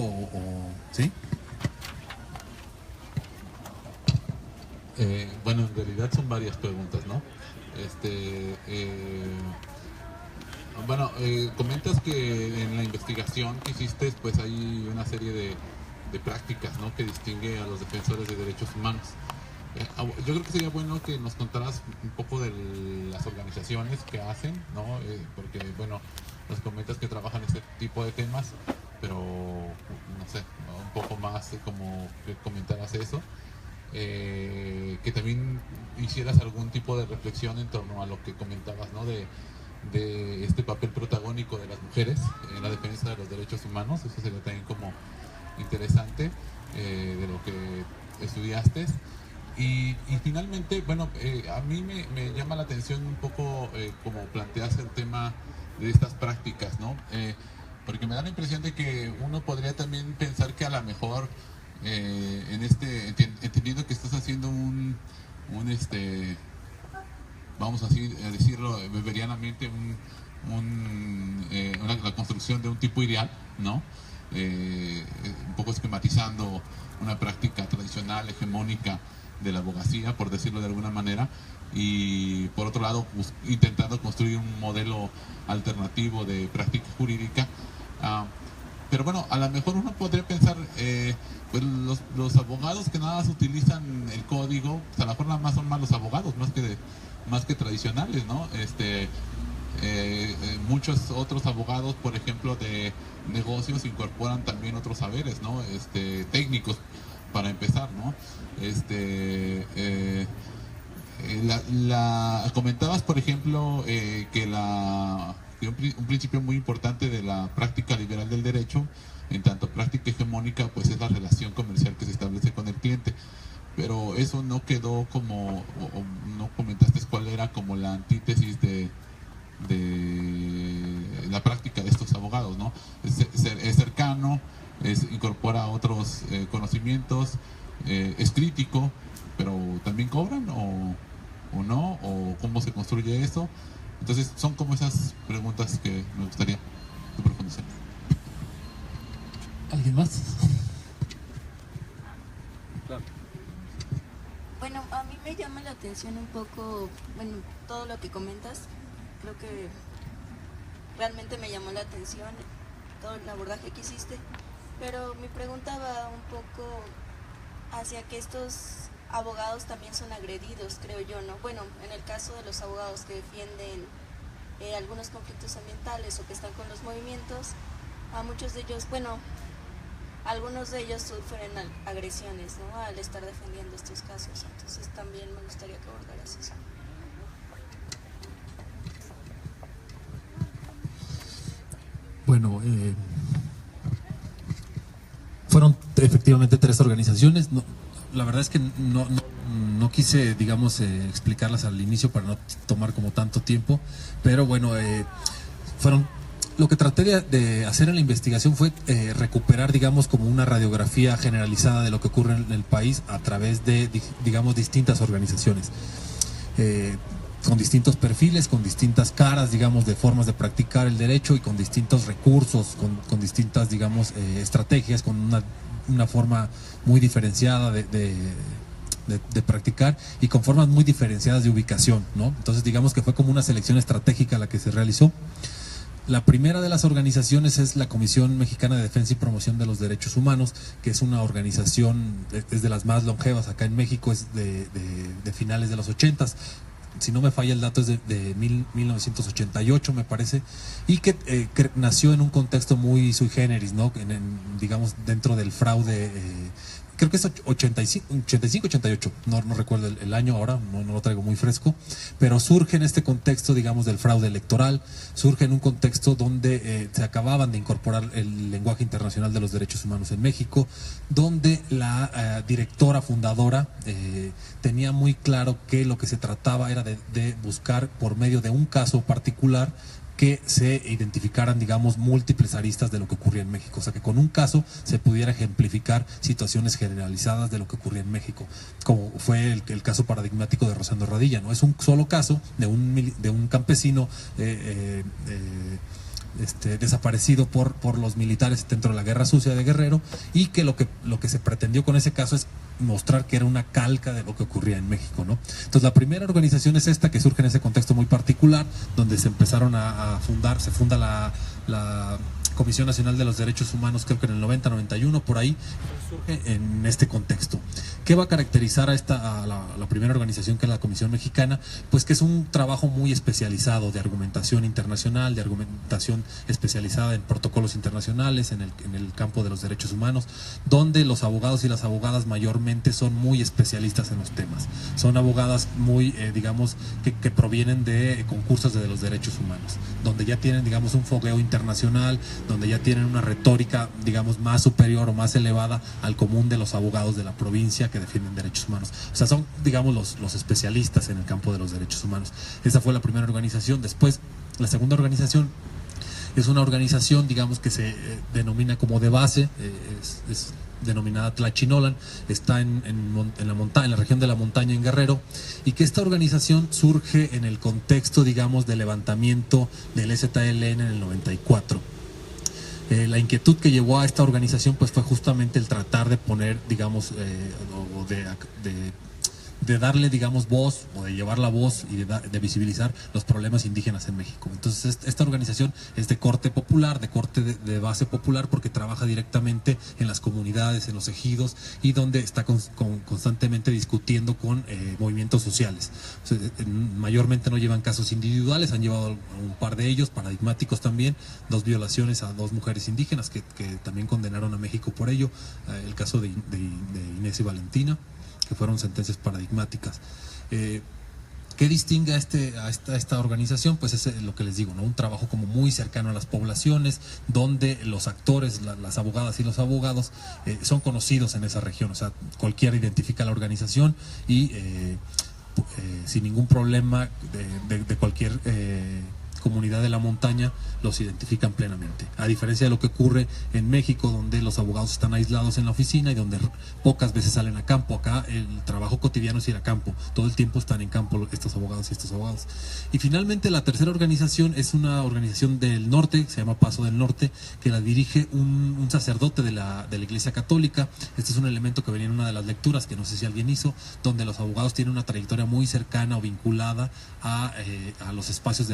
¿sí? Bueno, en realidad son varias preguntas, ¿no? Bueno, comentas que en la investigación que hiciste, pues hay una serie de prácticas, ¿no?, que distingue a los defensores de derechos humanos. Yo creo que sería bueno que nos contaras un poco de las organizaciones que hacen, ¿no? Porque, bueno, nos comentas que trabajan este tipo de temas, pero no sé, ¿no?, un poco más como que comentaras eso. Que también hicieras algún tipo de reflexión en torno a lo que comentabas, ¿no?, de este papel protagónico de las mujeres en la defensa de los derechos humanos. Eso sería también como interesante, de lo que estudiaste. Y finalmente, bueno, a mí me llama la atención un poco como planteas el tema de estas prácticas, ¿no? Porque me da la impresión de que uno podría también pensar que a lo mejor entendiendo que estás haciendo vamos así a decirlo beberianamente, la construcción de un tipo ideal, ¿no? Un poco esquematizando una práctica tradicional, hegemónica de la abogacía, por decirlo de alguna manera, y por otro lado intentando construir un modelo alternativo de práctica jurídica. Pero bueno, a lo mejor uno podría pensar, pues los abogados que nada más utilizan el código, pues a lo mejor nada más son malos abogados, más que tradicionales, ¿no? Muchos otros abogados, por ejemplo, de negocios, incorporan también otros saberes, ¿no? Técnicos, para empezar, ¿no? Comentabas, por ejemplo, que un principio muy importante de la práctica liberal del derecho, en tanto práctica hegemónica, pues es la relación comercial que se establece con el cliente. Pero eso no quedó como, o no comentaste cuál era como la antítesis de la práctica de estos abogados, ¿no? Es cercano, incorpora otros conocimientos, es crítico, pero también cobran o no, o cómo se construye eso. Entonces son como esas preguntas que me gustaría profundizar. ¿Alguien más? Claro. Bueno, a mí me llama la atención un poco, bueno, todo lo que comentas. Creo que realmente me llamó la atención todo el abordaje que hiciste, pero mi pregunta va un poco hacia que estos abogados también son agredidos, creo yo, ¿no? Bueno, en el caso de los abogados que defienden algunos conflictos ambientales o que están con los movimientos, a muchos de ellos, bueno, algunos de ellos sufren agresiones, ¿no? Al estar defendiendo estos casos, entonces también me gustaría que abordaras eso. Bueno, fueron efectivamente 3 organizaciones. La verdad es que no quise, digamos, explicarlas al inicio para no tomar como tanto tiempo, pero bueno, lo que traté de hacer en la investigación fue recuperar, digamos, como una radiografía generalizada de lo que ocurre en el país a través de, digamos, distintas organizaciones. Con distintos perfiles, con distintas caras, digamos, de formas de practicar el derecho y con distintos recursos, con distintas, digamos, estrategias, con una forma muy diferenciada de practicar y con formas muy diferenciadas de ubicación, ¿no? Entonces, digamos que fue como una selección estratégica la que se realizó. La primera de las organizaciones es la Comisión Mexicana de Defensa y Promoción de los Derechos Humanos, que es una organización, es de las más longevas acá en México, es de finales de los 80s. Si no me falla el dato es de 1988, me parece, y que nació en un contexto muy sui generis, ¿no? Digamos, dentro del fraude, creo que es 85-88, no recuerdo el año ahora, no lo traigo muy fresco, pero surge en este contexto, digamos, del fraude electoral, surge en un contexto donde se acababan de incorporar el lenguaje internacional de los derechos humanos en México, donde la directora fundadora tenía muy claro que lo que se trataba era de buscar por medio de un caso particular que se identificaran, digamos, múltiples aristas de lo que ocurría en México, o sea, que con un caso se pudiera ejemplificar situaciones generalizadas de lo que ocurría en México, como fue el caso paradigmático de Rosendo Radilla, ¿no? Es un solo caso de un campesino desaparecido por los militares dentro de la Guerra Sucia de Guerrero, y que lo que se pretendió con ese caso es mostrar que era una calca de lo que ocurría en México, ¿no? Entonces la primera organización es esta, que surge en ese contexto muy particular, donde se empezaron se funda la Comisión Nacional de los Derechos Humanos, creo que en el 90-91, por ahí, surge en este contexto. ¿Qué va a caracterizar a la primera organización, que es la Comisión Mexicana? Pues que es un trabajo muy especializado de argumentación internacional, de argumentación especializada en protocolos internacionales, en el campo de los derechos humanos, donde los abogados y las abogadas mayormente son muy especialistas en los temas. Son abogadas muy, digamos, que provienen de concursos de los derechos humanos, donde ya tienen, digamos, un fogueo internacional, donde ya tienen una retórica, digamos, más superior o más elevada al común de los abogados de la provincia que defienden derechos humanos. O sea, son, digamos, los especialistas en el campo de los derechos humanos. Esa fue la primera organización. Después, la segunda organización es una organización, digamos, que se denomina como de base, es denominada Tlachinolan, está en la región de la montaña en Guerrero, y que esta organización surge en el contexto, digamos, del levantamiento del ZLN en el 94. La inquietud que llevó a esta organización pues fue justamente el tratar de poner, digamos, de darle, digamos, voz, o de llevar la voz y de visibilizar los problemas indígenas en México. Entonces esta organización es de corte popular, de corte de base popular, porque trabaja directamente en las comunidades, en los ejidos, y donde está constantemente discutiendo con movimientos sociales. O sea, mayormente no llevan casos individuales, han llevado un par de ellos, paradigmáticos también, 2 violaciones a 2 mujeres indígenas que también condenaron a México por ello, el caso de Inés y Valentina, que fueron sentencias paradigmáticas. ¿Qué distingue a esta organización? Pues es lo que les digo, ¿no? Un trabajo como muy cercano a las poblaciones, donde los actores, las abogadas y los abogados son conocidos en esa región. O sea, cualquiera identifica la organización y sin ningún problema de cualquier comunidad de la montaña los identifican plenamente, a diferencia de lo que ocurre en México, donde los abogados están aislados en la oficina y donde pocas veces salen a campo. Acá el trabajo cotidiano es ir a campo, todo el tiempo están en campo estos abogados y estos abogados. Y finalmente la tercera organización es una organización del norte, se llama Paso del Norte, que la dirige un sacerdote de la Iglesia Católica. Este es un elemento que venía en una de las lecturas, que no sé si alguien hizo, donde los abogados tienen una trayectoria muy cercana o vinculada a los espacios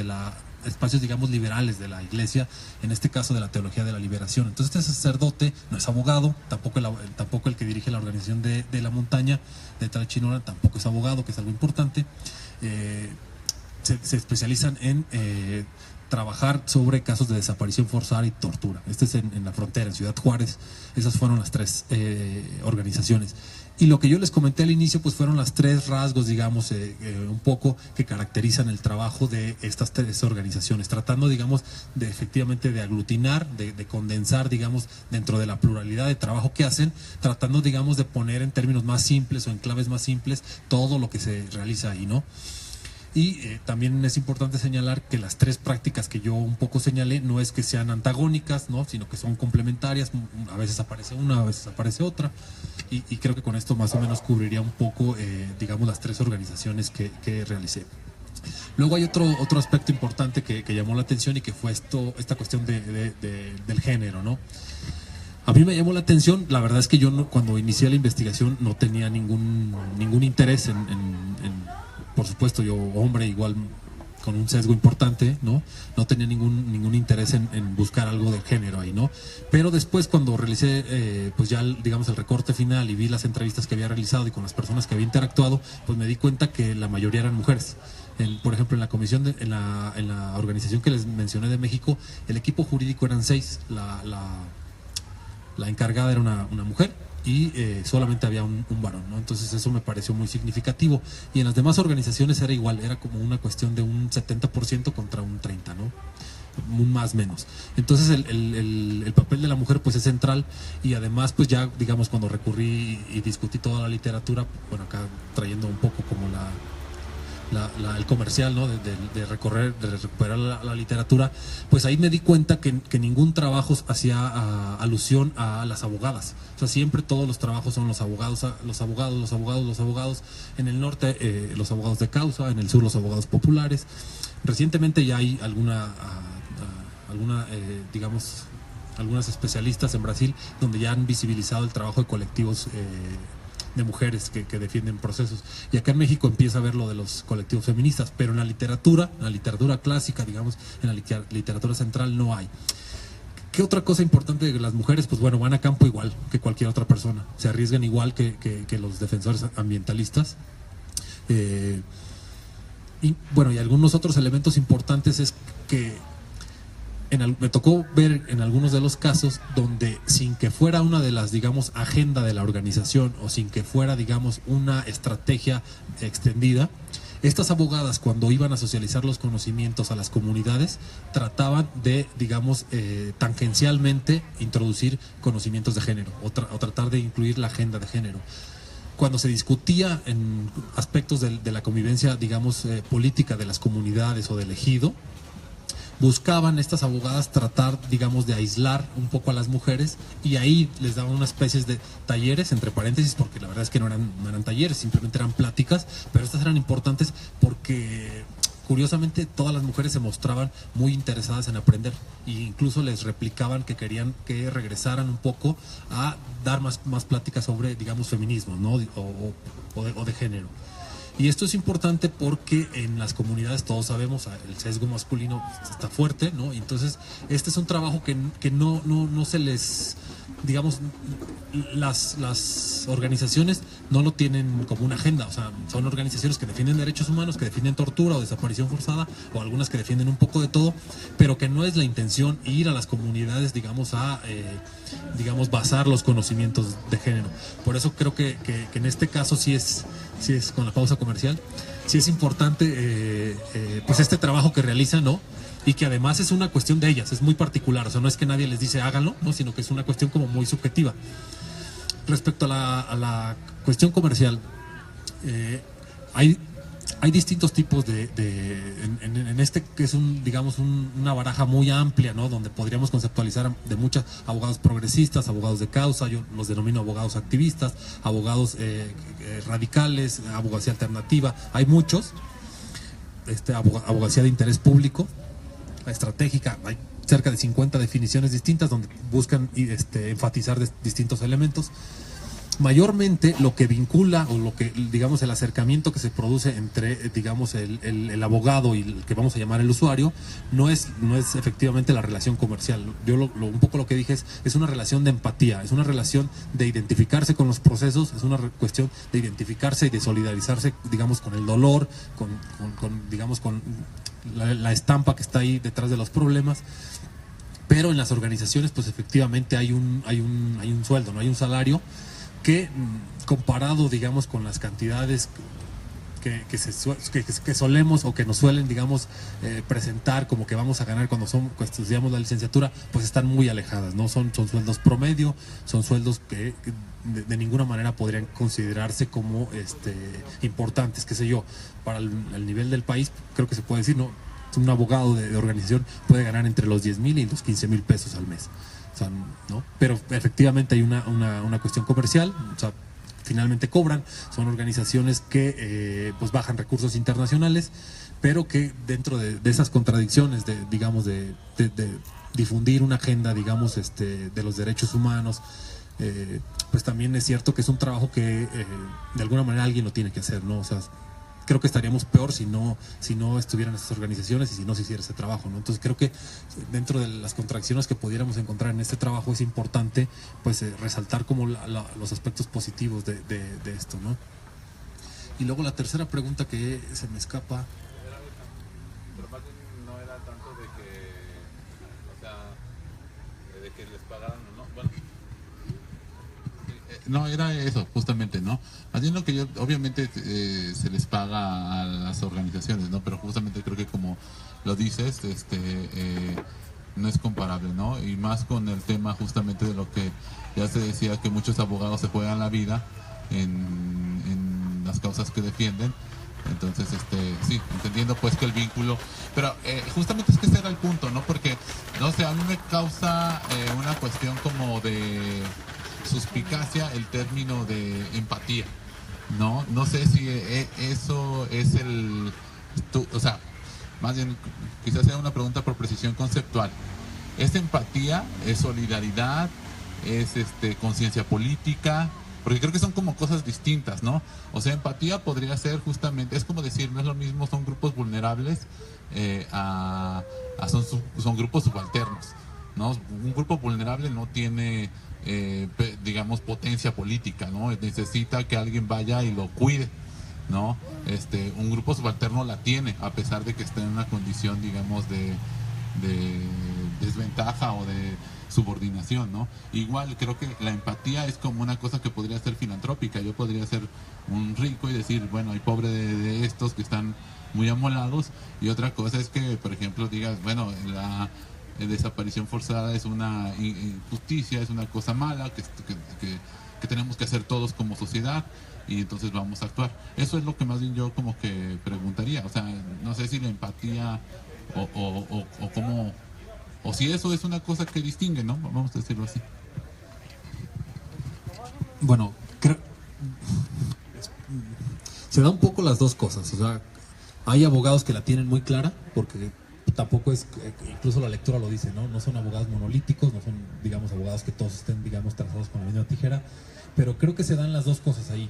digamos liberales de la Iglesia, en este caso de la teología de la liberación. Entonces este sacerdote no es abogado, tampoco el que dirige la organización de la montaña de Tlachinolan tampoco es abogado, que es algo importante. Se especializan en trabajar sobre casos de desaparición forzada y tortura. Este es en la frontera, en Ciudad Juárez. Esas fueron las 3 organizaciones. Y lo que yo les comenté al inicio, pues fueron las 3 rasgos, digamos, un poco que caracterizan el trabajo de estas 3 organizaciones, tratando, digamos, efectivamente de aglutinar, de condensar, digamos, dentro de la pluralidad de trabajo que hacen, tratando, digamos, de poner en términos más simples o en claves más simples todo lo que se realiza ahí, ¿no? Y también es importante señalar que las 3 prácticas que yo un poco señalé no es que sean antagónicas, ¿no? Sino que son complementarias. A veces aparece una, a veces aparece otra, y creo que con esto más o menos cubriría un poco, digamos, las 3 organizaciones que realicé. Luego hay otro aspecto importante que llamó la atención, y que fue esta cuestión del género, ¿no? A mí me llamó la atención, la verdad es que yo cuando inicié la investigación no tenía ningún interés por supuesto, yo hombre igual con un sesgo importante, no tenía ningún interés en buscar algo de género ahí, ¿no? Pero después, cuando realicé pues ya digamos el recorte final y vi las entrevistas que había realizado y con las personas que había interactuado, pues me di cuenta que la mayoría eran mujeres. Por ejemplo, en la comisión en la organización que les mencioné de México, el equipo jurídico eran 6, la encargada era una mujer, y solamente había un varón, ¿no? Entonces eso me pareció muy significativo. Y en las demás organizaciones era igual, era como una cuestión de un 70% contra un 30%, ¿no? Un más menos. Entonces el papel de la mujer pues es central, y además pues ya digamos cuando recurrí y discutí toda la literatura, bueno, acá trayendo un poco como el comercial, ¿no? de recuperar la literatura, pues ahí me di cuenta que ningún trabajo hacía alusión a las abogadas. O sea, siempre todos los trabajos son los abogados. En el norte los abogados de causa, en el sur los abogados populares. Recientemente ya hay digamos, algunas especialistas en Brasil donde ya han visibilizado el trabajo de colectivos de mujeres que defienden procesos, y acá en México empieza a ver lo de los colectivos feministas, pero en la literatura clásica, digamos, en la literatura central no hay. ¿Qué otra cosa importante de las mujeres? Pues bueno, van a campo igual que cualquier otra persona, se arriesgan igual que los defensores ambientalistas, y bueno, y algunos otros elementos importantes es que me tocó ver en algunos de los casos donde, sin que fuera una de las, digamos, agenda de la organización, o sin que fuera, digamos, una estrategia extendida, estas abogadas, cuando iban a socializar los conocimientos a las comunidades, trataban de, digamos, tangencialmente introducir conocimientos de género, o tratar de incluir la agenda de género. Cuando se discutía en aspectos de la convivencia, digamos, política de las comunidades o del ejido, buscaban estas abogadas tratar, digamos, de aislar un poco a las mujeres, y ahí les daban una especie de talleres, entre paréntesis, porque la verdad es que no eran talleres, simplemente eran pláticas, pero estas eran importantes porque curiosamente todas las mujeres se mostraban muy interesadas en aprender, e incluso les replicaban que querían que regresaran un poco a dar más pláticas sobre, digamos, feminismo, ¿no? o de género. Y esto es importante porque en las comunidades todos sabemos el sesgo masculino está fuerte, ¿no? Y entonces este es un trabajo que no se les, digamos, las organizaciones no lo tienen como una agenda. O sea, son organizaciones que defienden derechos humanos, que defienden tortura o desaparición forzada, o algunas que defienden un poco de todo, pero que no es la intención ir a las comunidades, digamos, a basar los conocimientos de género. Por eso creo que en este caso sí es con la pausa comercial, sí es importante pues este trabajo que realizan, ¿no? Y que además es una cuestión de ellas, es muy particular, o sea, no es que nadie les dice háganlo, ¿no? Sino que es una cuestión como muy subjetiva. Respecto a la cuestión comercial, hay distintos tipos en este que es una baraja muy amplia, ¿no? Donde podríamos conceptualizar de muchos abogados progresistas, abogados de causa, yo los denomino abogados activistas, abogados radicales, abogacía alternativa, hay muchos, abogacía de interés público, estratégica, hay cerca de 50 definiciones distintas donde buscan enfatizar distintos elementos. Mayormente lo que vincula o lo que, digamos, el acercamiento que se produce entre, digamos, el abogado y el que vamos a llamar el usuario no es efectivamente la relación comercial. Yo un poco lo que dije es una relación de empatía, es una relación de identificarse con los procesos, es una cuestión de identificarse y de solidarizarse, digamos, con el dolor, con la estampa que está ahí detrás de los problemas. Pero en las organizaciones, pues efectivamente hay un sueldo, no hay un salario que, comparado, digamos, con las cantidades que solemos o que nos suelen, digamos, presentar como que vamos a ganar cuando estudiamos la licenciatura, pues están muy alejadas, ¿no? Son sueldos promedio, son sueldos que de ninguna manera podrían considerarse como importantes, qué sé yo, para el nivel del país. Creo que se puede decir, ¿no? Un abogado de organización puede ganar entre los 10,000 y los 15,000 pesos al mes. O sea, ¿no? Pero efectivamente hay una cuestión comercial, o sea, finalmente cobran, son organizaciones que pues bajan recursos internacionales, pero que dentro de esas contradicciones de difundir una agenda, digamos, de los derechos humanos, pues también es cierto que es un trabajo que de alguna manera alguien lo tiene que hacer, ¿no? O sea, creo que estaríamos peor si no estuvieran esas organizaciones y si no se hiciera ese trabajo, ¿no? Entonces creo que dentro de las contradicciones que pudiéramos encontrar en este trabajo es importante, pues, resaltar como los aspectos positivos de esto, ¿no? Y luego la tercera pregunta que se me escapa. Pero más bien no era tanto de que les pagaran o no. Bueno, no, era eso, justamente, ¿no? Más bien lo que obviamente se les paga a las organizaciones, ¿no? Pero justamente creo que como lo dices, no es comparable, ¿no? Y más con el tema justamente de lo que ya se decía, que muchos abogados se juegan la vida en las causas que defienden. Entonces, sí, entendiendo pues que el vínculo, pero justamente es que ese era el punto, ¿no? Porque, no sé, a mí me causa una cuestión como de suspicacia el término de empatía, ¿no? No sé si eso es o sea, más bien quizás sea una pregunta por precisión conceptual. ¿Es empatía? ¿Es solidaridad? ¿Es conciencia política? Porque creo que son como cosas distintas, ¿no? O sea, empatía podría ser justamente, es como decir, no es lo mismo, son grupos vulnerables son grupos subalternos, ¿no? Un grupo vulnerable no tiene digamos, potencia política, ¿no? Necesita que alguien vaya y lo cuide, ¿no? Un grupo subalterno la tiene, a pesar de que está en una condición, digamos, de desventaja o de subordinación, ¿no? Igual creo que la empatía es como una cosa que podría ser filantrópica. Yo podría ser un rico y decir, bueno, hay pobre de estos que están muy amolados, y otra cosa es que, por ejemplo, digas, bueno, la desaparición forzada es una injusticia, es una cosa mala que tenemos que hacer todos como sociedad, y entonces vamos a actuar. Eso es lo que más bien yo como que preguntaría. O sea, no sé si la empatía o cómo, o si eso es una cosa que distingue, ¿no? Vamos a decirlo así. Bueno, se da un poco las dos cosas. O sea, hay abogados que la tienen muy clara, porque tampoco es, incluso la lectura lo dice, ¿no? No son abogados monolíticos, no son, digamos, abogados que todos estén, digamos, trazados con la misma tijera, pero creo que se dan las dos cosas ahí.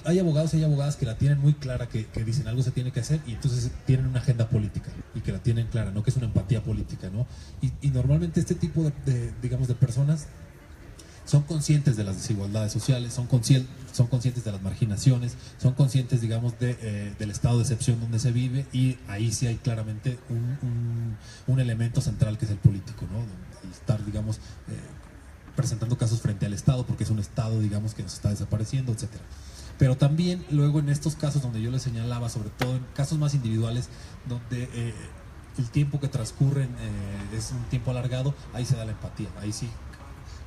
Hay abogados y hay abogadas que la tienen muy clara, que dicen algo se tiene que hacer y entonces tienen una agenda política y que la tienen clara, ¿no? Que es una empatía política, ¿no? Y normalmente este tipo digamos, de personas son conscientes de las desigualdades sociales, son conscientes de las marginaciones, son conscientes, digamos, del estado de excepción donde se vive, y ahí sí hay claramente un elemento central que es el político, ¿no? Y estar, digamos, presentando casos frente al Estado, porque es un Estado, digamos, que nos está desapareciendo, etcétera. Pero también luego en estos casos donde yo les señalaba, sobre todo en casos más individuales, donde el tiempo que transcurren es un tiempo alargado, ahí se da la empatía, ahí sí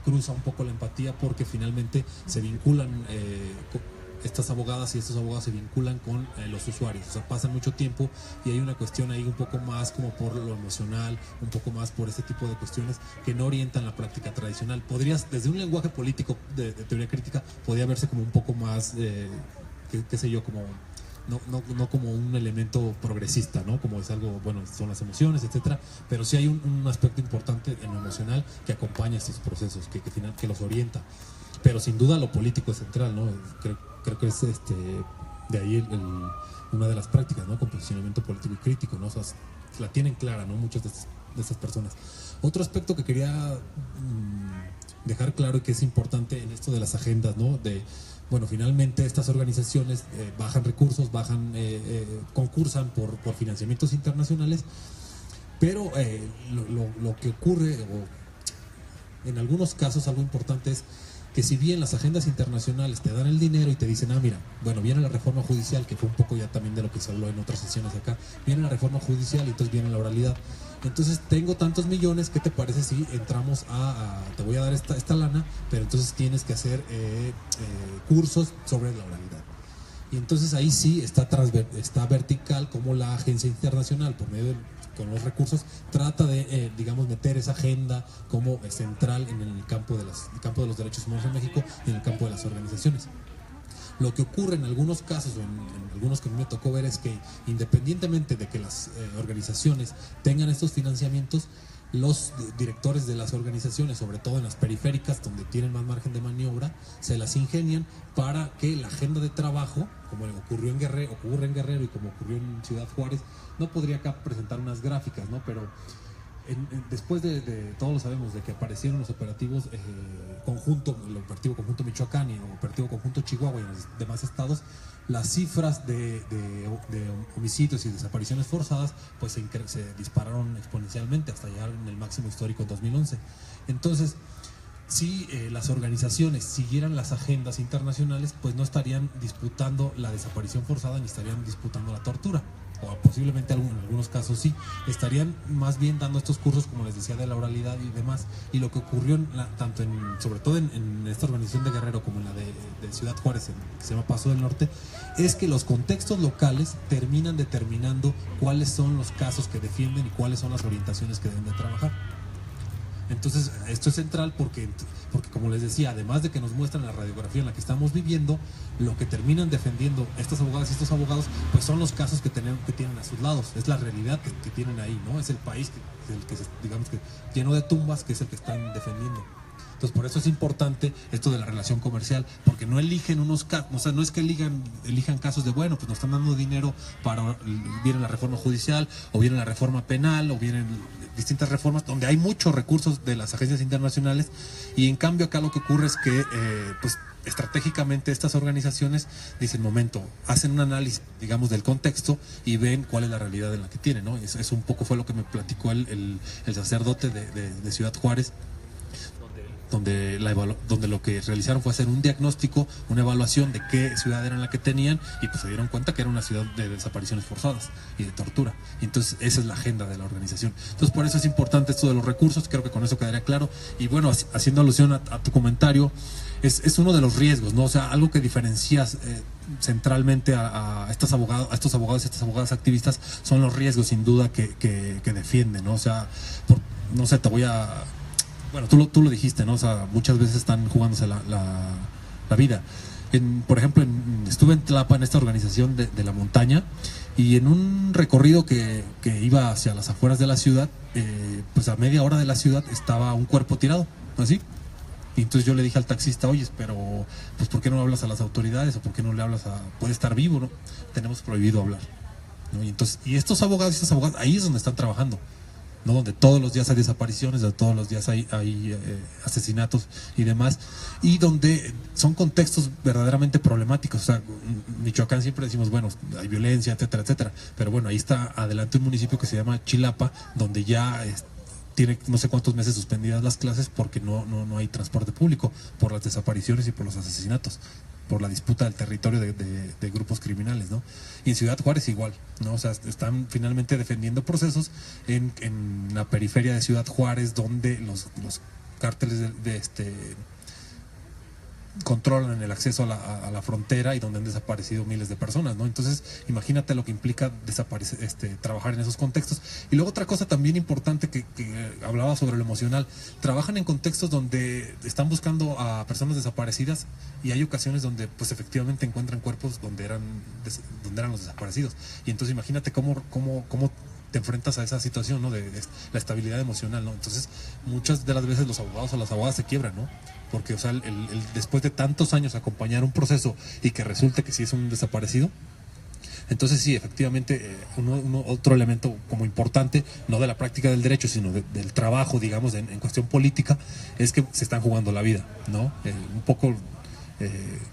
cruza un poco la empatía, porque finalmente se vinculan, estas abogadas y estos abogados se vinculan con los usuarios, o sea, pasan mucho tiempo y hay una cuestión ahí un poco más como por lo emocional, un poco más por este tipo de cuestiones que no orientan la práctica tradicional. Podrías, desde un lenguaje político de teoría crítica, podría verse como un poco más, qué sé yo, como no como un elemento progresista, ¿no? Como es algo, bueno, son las emociones, etcétera, pero sí hay un aspecto importante en lo emocional que acompaña estos procesos, que los orienta. Pero sin duda lo político es central, ¿no? Creo que es de ahí una de las prácticas, ¿no? Con posicionamiento político y crítico, ¿no? O sea, la tienen clara, ¿no? Muchas de estas personas. Otro aspecto que quería dejar claro y que es importante en esto de las agendas, ¿no? Bueno, finalmente estas organizaciones bajan recursos, concursan por financiamientos internacionales, pero lo que ocurre, o en algunos casos algo importante, es que si bien las agendas internacionales te dan el dinero y te dicen, mira, bueno, viene la reforma judicial, que fue un poco ya también de lo que se habló en otras sesiones acá, viene la reforma judicial y entonces viene la oralidad. Entonces tengo tantos millones, ¿qué te parece si entramos te voy a dar esta lana, pero entonces tienes que hacer cursos sobre la oralidad? Y entonces ahí sí está vertical, como la agencia internacional, por medio con los recursos, trata de, digamos, meter esa agenda como central en el campo de los derechos humanos en México y en el campo de las organizaciones. Lo que ocurre en algunos casos, o en algunos que a mí me tocó ver, es que independientemente de que las organizaciones tengan estos financiamientos, los directores de las organizaciones, sobre todo en las periféricas donde tienen más margen de maniobra, se las ingenian para que la agenda de trabajo, como ocurre en Guerrero y como ocurrió en Ciudad Juárez, no podría acá presentar unas gráficas, ¿no? Pero después de todos lo sabemos, de que aparecieron los operativos el operativo conjunto Michoacán y el operativo conjunto Chihuahua y en los demás estados, las cifras de homicidios y desapariciones forzadas pues se dispararon exponencialmente hasta llegar en el máximo histórico en 2011. Entonces, si las organizaciones siguieran las agendas internacionales, pues no estarían disputando la desaparición forzada ni estarían disputando la tortura, o posiblemente en algunos casos sí, estarían más bien dando estos cursos, como les decía, de la oralidad y demás. Y lo que ocurrió sobre todo en esta organización de Guerrero como en la de Ciudad Juárez, que se llama Paso del Norte, es que los contextos locales terminan determinando cuáles son los casos que defienden y cuáles son las orientaciones que deben de trabajar. Entonces, esto es central porque, como les decía, además de que nos muestran la radiografía en la que estamos viviendo, lo que terminan defendiendo estas abogadas y estos abogados, pues son los casos que tienen a sus lados, es la realidad que tienen ahí, ¿no? Es el país digamos que lleno de tumbas, que es el que están defendiendo. Entonces, por eso es importante esto de la relación comercial, porque no eligen unos casos, o sea, no es que elijan casos de, bueno, pues nos están dando dinero viene la reforma judicial, o viene la reforma penal, o vienen distintas reformas donde hay muchos recursos de las agencias internacionales, y en cambio acá lo que ocurre es que, pues, estratégicamente estas organizaciones dicen, momento, hacen un análisis, digamos, del contexto y ven cuál es la realidad en la que tienen, ¿no? Eso un poco fue lo que me platicó el sacerdote de Ciudad Juárez, donde lo que realizaron fue hacer un diagnóstico, una evaluación de qué ciudad era la que tenían, y pues se dieron cuenta que era una ciudad de desapariciones forzadas y de tortura. Y entonces esa es la agenda de la organización. Entonces por eso es importante esto de los recursos, creo que con eso quedaría claro. Y bueno, haciendo alusión a tu comentario, es uno de los riesgos, ¿no? O sea, algo que diferencia centralmente a estos abogados y estas abogadas activistas son los riesgos, sin duda, que defienden, ¿no? O sea, no sé, bueno, tú lo dijiste, ¿no? O sea, muchas veces están jugándose la vida. Por ejemplo, estuve en Tlapa, en esta organización de la montaña, y en un recorrido que iba hacia las afueras de la ciudad, pues a media hora de la ciudad estaba un cuerpo tirado, así. Y entonces yo le dije al taxista, oye, pero pues ¿por qué no hablas a las autoridades? ¿O por qué no le hablas puede estar vivo, ¿no? Tenemos prohibido hablar, ¿no? Y estos abogados y estas abogadas, ahí es donde están trabajando, ¿no? Donde todos los días hay desapariciones, donde todos los días hay asesinatos y demás, y donde son contextos verdaderamente problemáticos. O sea, en Michoacán siempre decimos, bueno, hay violencia, etcétera, etcétera, pero bueno, ahí está adelante un municipio que se llama Chilapa, donde ya tiene no sé cuántos meses suspendidas las clases porque no hay transporte público, por las desapariciones y por los asesinatos, por la disputa del territorio de grupos criminales, ¿no? Y en Ciudad Juárez igual, ¿no? O sea, están finalmente defendiendo procesos en la periferia de Ciudad Juárez, donde los cárteles controlan el acceso a la frontera y donde han desaparecido miles de personas, ¿no? Entonces, imagínate lo que implica trabajar en esos contextos. Y luego otra cosa también importante que hablaba sobre lo emocional, trabajan en contextos donde están buscando a personas desaparecidas, y hay ocasiones donde pues efectivamente encuentran cuerpos donde eran los desaparecidos. Y entonces imagínate cómo te enfrentas a esa situación, ¿no? De la estabilidad emocional, ¿no? Entonces, muchas de las veces los abogados o las abogadas se quiebran, ¿no? Porque, o sea, después de tantos años acompañar un proceso y que resulte que sí es un desaparecido, entonces sí, efectivamente, otro elemento como importante, no de la práctica del derecho, sino del trabajo, digamos, en cuestión política, es que se están jugando la vida, ¿no? Un poco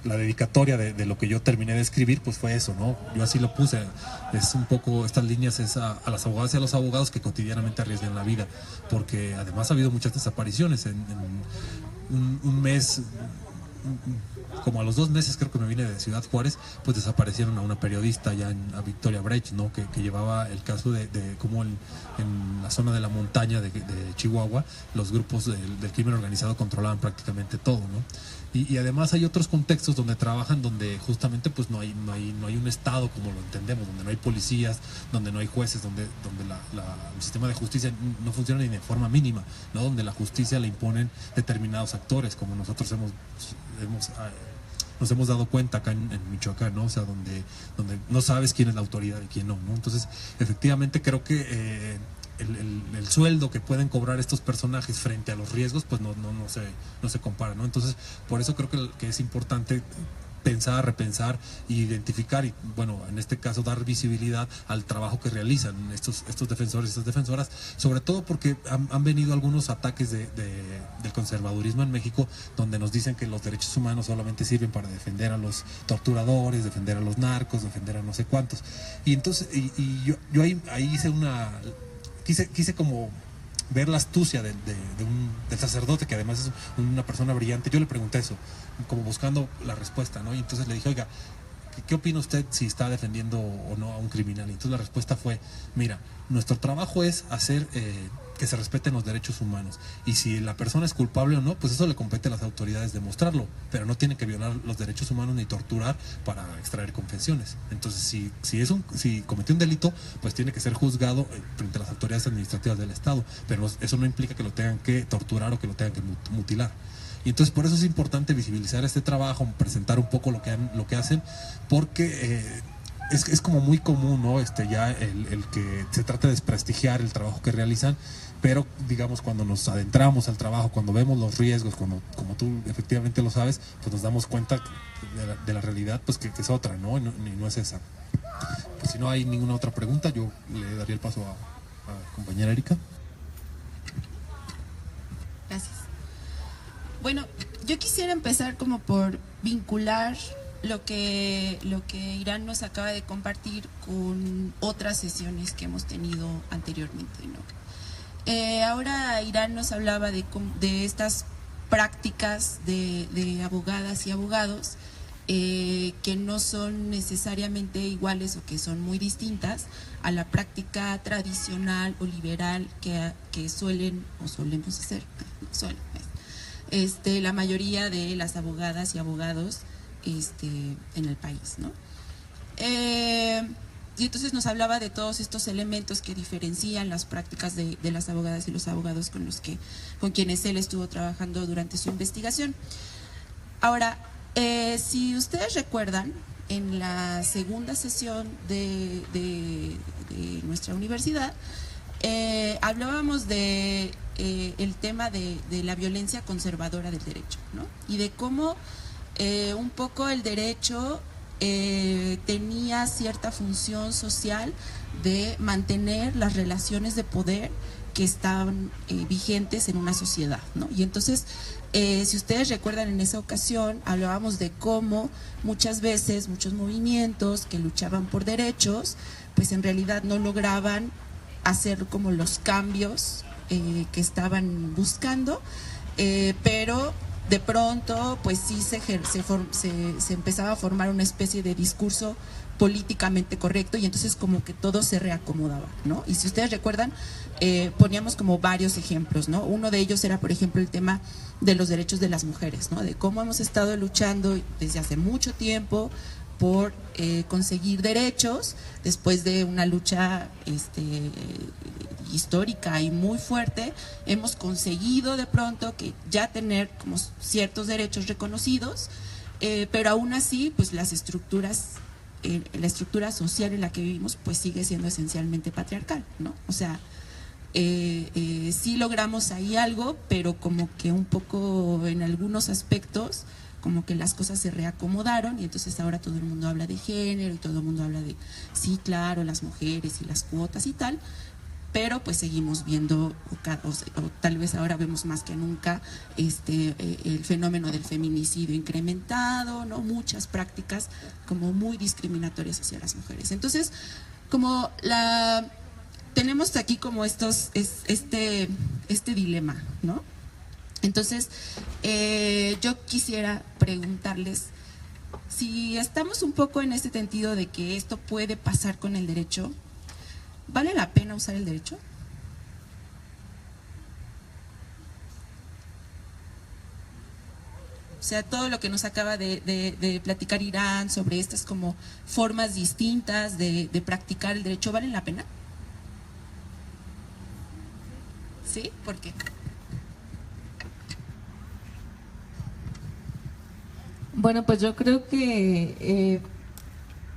la dedicatoria de lo que yo terminé de escribir, pues fue eso, ¿no? Yo así lo puse, es un poco, estas líneas es a las abogadas y a los abogados que cotidianamente arriesgan la vida, porque además ha habido muchas desapariciones. En un mes, como a los 2 meses creo que me vine de Ciudad Juárez, pues desaparecieron a una periodista ya a Victoria Brecht, ¿no? Que llevaba el caso de cómo en la zona de la montaña de Chihuahua los grupos del crimen organizado controlaban prácticamente todo, ¿no? Y además hay otros contextos donde trabajan, donde justamente pues no hay un Estado como lo entendemos, donde no hay policías, donde no hay jueces, donde el sistema de justicia no funciona ni de forma mínima, ¿no? Donde la justicia le imponen determinados actores, como nosotros nos hemos dado cuenta acá en Michoacán, ¿no? O sea, donde no sabes quién es la autoridad y quién no, ¿no? Entonces, efectivamente creo que el sueldo que pueden cobrar estos personajes frente a los riesgos, pues no se compara, ¿no? Entonces, por eso creo que es importante pensar, repensar, identificar y, bueno, en este caso dar visibilidad al trabajo que realizan estos defensores, estas defensoras, sobre todo porque han venido algunos ataques del conservadurismo en México, donde nos dicen que los derechos humanos solamente sirven para defender a los torturadores, defender a los narcos, defender a no sé cuántos. Y entonces, yo ahí hice quise como ver la astucia del sacerdote, que además es una persona brillante. Yo le pregunté eso, como buscando la respuesta, ¿no? Y entonces le dije, oiga, ¿qué opina usted si está defendiendo o no a un criminal? Y entonces la respuesta fue, mira, nuestro trabajo es hacer que se respeten los derechos humanos, y si la persona es culpable o no, pues eso le compete a las autoridades demostrarlo, pero no tiene que violar los derechos humanos ni torturar para extraer confesiones. Entonces, si cometió un delito, pues tiene que ser juzgado frente a las autoridades administrativas del Estado, pero eso no implica que lo tengan que torturar o que lo tengan que mutilar. Y entonces por eso es importante visibilizar este trabajo, presentar un poco lo que hacen, porque es como muy común, ¿no? Ya el que se trata de desprestigiar el trabajo que realizan, pero digamos cuando nos adentramos al trabajo, cuando vemos los riesgos, como tú efectivamente lo sabes, pues nos damos cuenta de la realidad, pues que es otra, ¿no? Y no es esa. Pues si no hay ninguna otra pregunta, yo le daría el paso a compañera Erika. Gracias. Bueno, yo quisiera empezar como por vincular lo que Irán nos acaba de compartir con otras sesiones que hemos tenido anteriormente, ¿no? Ahora Irán nos hablaba de estas prácticas de abogadas y abogados que no son necesariamente iguales o que son muy distintas a la práctica tradicional o liberal que solemos hacer. la mayoría de las abogadas y abogados en el país, ¿no? Y entonces nos hablaba de todos estos elementos que diferencian las prácticas de las abogadas y los abogados con quienes él estuvo trabajando durante su investigación. Ahora, si ustedes recuerdan, en la segunda sesión de nuestra universidad, hablábamos de el tema de la violencia conservadora del derecho, ¿no? Y de cómo un poco el derecho tenía cierta función social de mantener las relaciones de poder que estaban vigentes en una sociedad, ¿no? Y entonces, si ustedes recuerdan, en esa ocasión hablábamos de cómo muchas veces muchos movimientos que luchaban por derechos, pues en realidad no lograban hacer como los cambios que estaban buscando, pero de pronto pues sí se empezaba a formar una especie de discurso políticamente correcto, y entonces como que todo se reacomodaba, ¿no? Y si ustedes recuerdan, poníamos como varios ejemplos, ¿no? Uno de ellos era, por ejemplo, el tema de los derechos de las mujeres, ¿no? De cómo hemos estado luchando desde hace mucho tiempo por conseguir derechos, después de una lucha histórica y muy fuerte, hemos conseguido de pronto que ya tener como ciertos derechos reconocidos, pero aún así pues las estructuras, la estructura social en la que vivimos pues sigue siendo esencialmente patriarcal, ¿no? O sea, sí logramos ahí algo, pero como que un poco en algunos aspectos como que las cosas se reacomodaron, y entonces ahora todo el mundo habla de género y todo el mundo habla de, sí, claro, las mujeres y las cuotas y tal, pero pues seguimos viendo, o tal vez ahora vemos más que nunca el fenómeno del feminicidio incrementado, ¿no? Muchas prácticas como muy discriminatorias hacia las mujeres. Entonces, como tenemos aquí como este dilema, ¿no? Entonces, yo quisiera preguntarles si estamos un poco en este sentido de que esto puede pasar con el derecho. ¿Vale la pena usar el derecho? O sea, todo lo que nos acaba de platicar Irán sobre estas como formas distintas de practicar el derecho, ¿valen la pena? ¿Sí? ¿Por qué? Bueno, pues yo creo que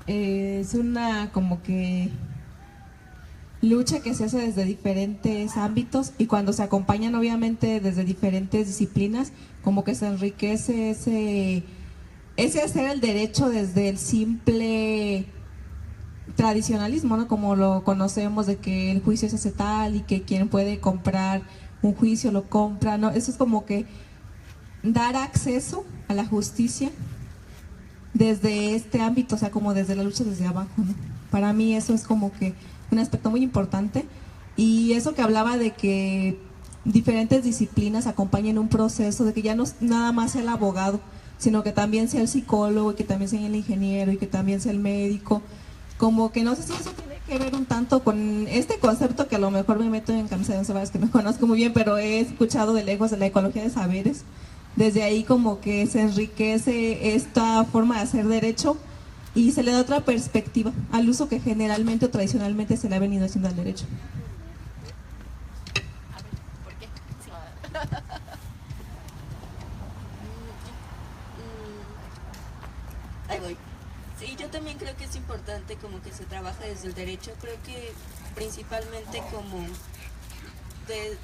es una como que lucha que se hace desde diferentes ámbitos, y cuando se acompañan obviamente desde diferentes disciplinas, como que se enriquece ese hacer el derecho desde el simple tradicionalismo, ¿no? Como lo conocemos, de que el juicio se hace tal y que quien puede comprar un juicio lo compra, ¿no? Eso es como que dar acceso a la justicia desde este ámbito, o sea, como desde la lucha desde abajo, ¿no? Para mí eso es como que un aspecto muy importante, y eso que hablaba de que diferentes disciplinas acompañen un proceso, de que ya no nada más sea el abogado, sino que también sea el psicólogo, y que también sea el ingeniero, y que también sea el médico, como que no sé si eso tiene que ver un tanto con este concepto que a lo mejor me meto en camisa de once varas, que no conozco muy bien, pero he escuchado de lejos de la ecología de saberes. Desde ahí como que se enriquece esta forma de hacer derecho y se le da otra perspectiva al uso que generalmente o tradicionalmente se le ha venido haciendo al derecho. ¿Por qué? Sí. Ahí voy. Sí, yo también creo que es importante como que se trabaja desde el derecho. Creo que principalmente como de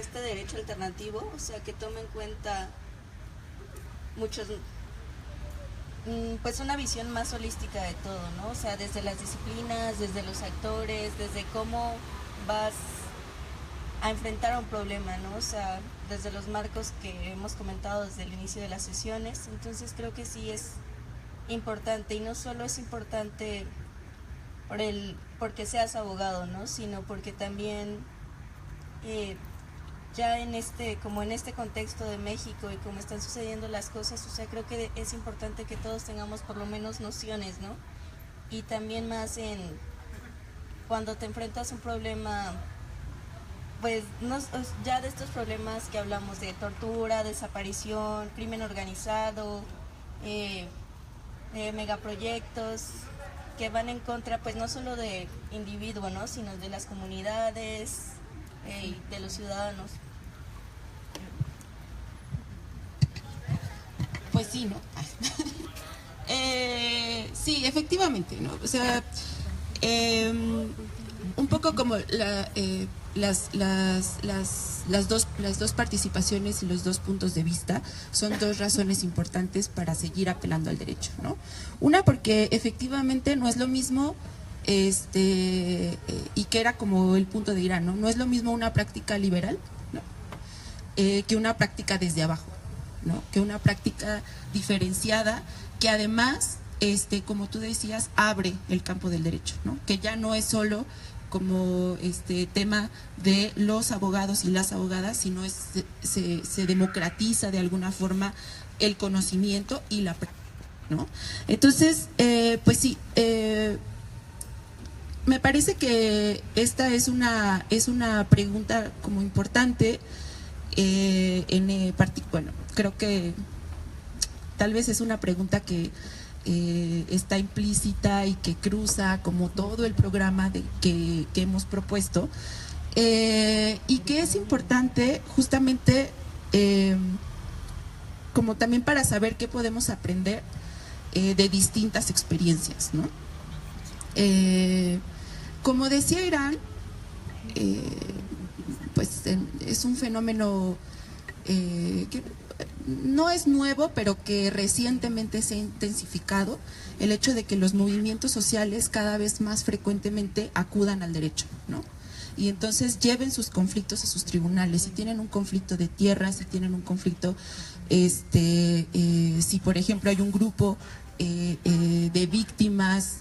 este derecho alternativo, o sea, que tome en cuenta muchos, pues una visión más holística de todo, ¿no? O sea, desde las disciplinas, desde los actores, desde cómo vas a enfrentar un problema, ¿no? O sea, desde los marcos que hemos comentado desde el inicio de las sesiones. Entonces creo que sí es importante, y no solo es importante porque seas abogado, ¿no? Sino porque también ya en este contexto de México y cómo están sucediendo las cosas, o sea, creo que es importante que todos tengamos por lo menos nociones, ¿no? Y también más en cuando te enfrentas a un problema pues ya de estos problemas que hablamos de tortura, desaparición, crimen organizado, megaproyectos que van en contra pues no solo de individuos, ¿no?, sino de las comunidades y de los ciudadanos. Pues sí, ¿no? Sí, efectivamente, ¿no? O sea, un poco como las dos participaciones y los dos puntos de vista son dos razones importantes para seguir apelando al derecho, ¿no? Una, porque efectivamente no es lo mismo, y que era como el punto de Irán, ¿no? No es lo mismo una práctica liberal, ¿no?, que una práctica desde abajo, ¿no?, que una práctica diferenciada, que además, como tú decías, abre el campo del derecho, ¿no?, que ya no es solo como tema de los abogados y las abogadas, sino se democratiza de alguna forma el conocimiento y la práctica, ¿no? Entonces, pues sí, me parece que esta es una pregunta como importante, bueno, creo que tal vez es una pregunta que está implícita y que cruza como todo el programa que hemos propuesto, y que es importante justamente como también para saber qué podemos aprender de distintas experiencias, ¿no? Como decía Irán, pues es un fenómeno que no es nuevo, pero que recientemente se ha intensificado, el hecho de que los movimientos sociales cada vez más frecuentemente acudan al derecho, ¿no? Y entonces lleven sus conflictos a sus tribunales. Si tienen un conflicto de tierra, si tienen un conflicto, si por ejemplo hay un grupo de víctimas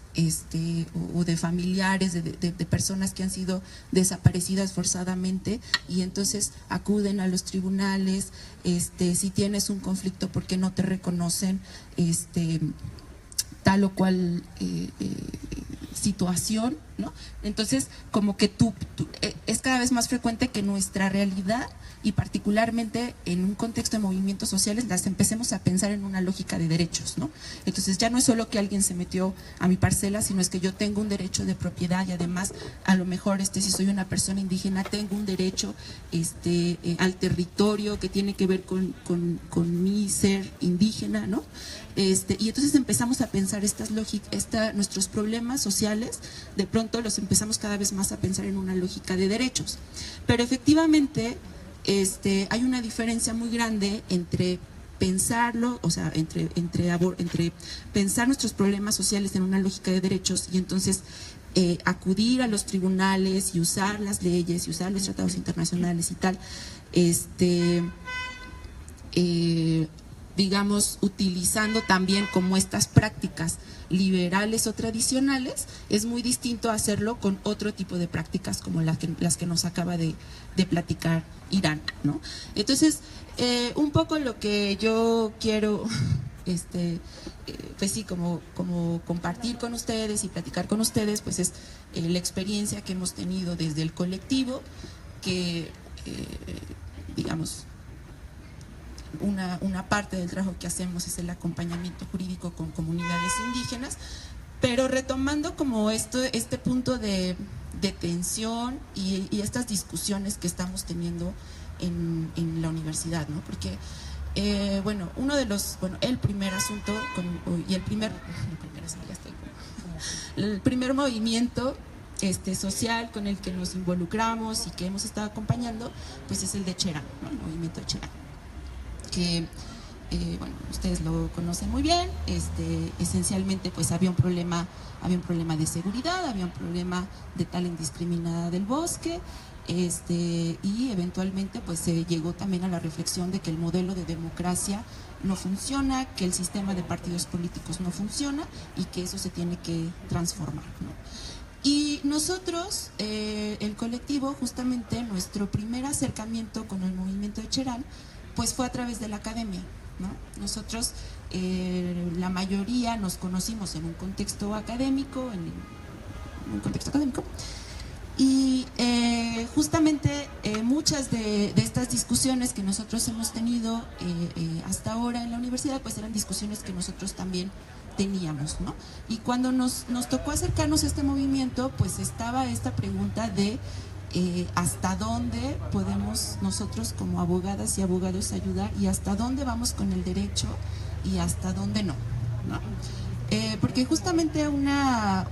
o de familiares de personas que han sido desaparecidas forzadamente, y entonces acuden a los tribunales. Si tienes un conflicto porque no te reconocen tal o cual situación, ¿no? Entonces como que es cada vez más frecuente que nuestra realidad, y particularmente en un contexto de movimientos sociales, las empecemos a pensar en una lógica de derechos, ¿no? Entonces ya no es solo que alguien se metió a mi parcela, sino es que yo tengo un derecho de propiedad, y además a lo mejor si soy una persona indígena tengo un derecho al territorio que tiene que ver con mi ser indígena, ¿no? Y entonces empezamos a pensar estas lógicas, nuestros problemas sociales, de pronto los empezamos cada vez más a pensar en una lógica de derechos. Pero efectivamente hay una diferencia muy grande entre pensarlo, o sea, entre pensar nuestros problemas sociales en una lógica de derechos y entonces acudir a los tribunales y usar las leyes y usar los tratados internacionales y tal, digamos, utilizando también como estas prácticas liberales o tradicionales. Es muy distinto hacerlo con otro tipo de prácticas como las que nos acaba de platicar Irán, ¿no? Entonces, un poco lo que yo quiero pues sí, como compartir con ustedes y platicar con ustedes, pues es la experiencia que hemos tenido desde el colectivo, que digamos, una parte del trabajo que hacemos es el acompañamiento jurídico con comunidades indígenas, pero retomando como este punto de tensión y estas discusiones que estamos teniendo en la universidad, ¿no? Porque bueno, el primer asunto el primer movimiento social con el que nos involucramos y que hemos estado acompañando, pues es el de Cherán, ¿no? El movimiento de Cherán, que bueno, ustedes lo conocen muy bien. Esencialmente pues había un problema de seguridad, había un problema de tala indiscriminada del bosque, y eventualmente pues se llegó también a la reflexión de que el modelo de democracia no funciona, que el sistema de partidos políticos no funciona y que eso se tiene que transformar, ¿no? Y nosotros, el colectivo, justamente nuestro primer acercamiento con el movimiento de Cherán pues fue a través de la academia, ¿no? Nosotros, la mayoría nos conocimos en un contexto académico, Y justamente muchas de estas discusiones que nosotros hemos tenido hasta ahora en la universidad, pues eran discusiones que nosotros también teníamos, ¿no? Y cuando nos tocó acercarnos a este movimiento, pues estaba esta pregunta de hasta dónde podemos nosotros como abogadas y abogados ayudar y hasta dónde vamos con el derecho y hasta dónde no, ¿no? Porque justamente una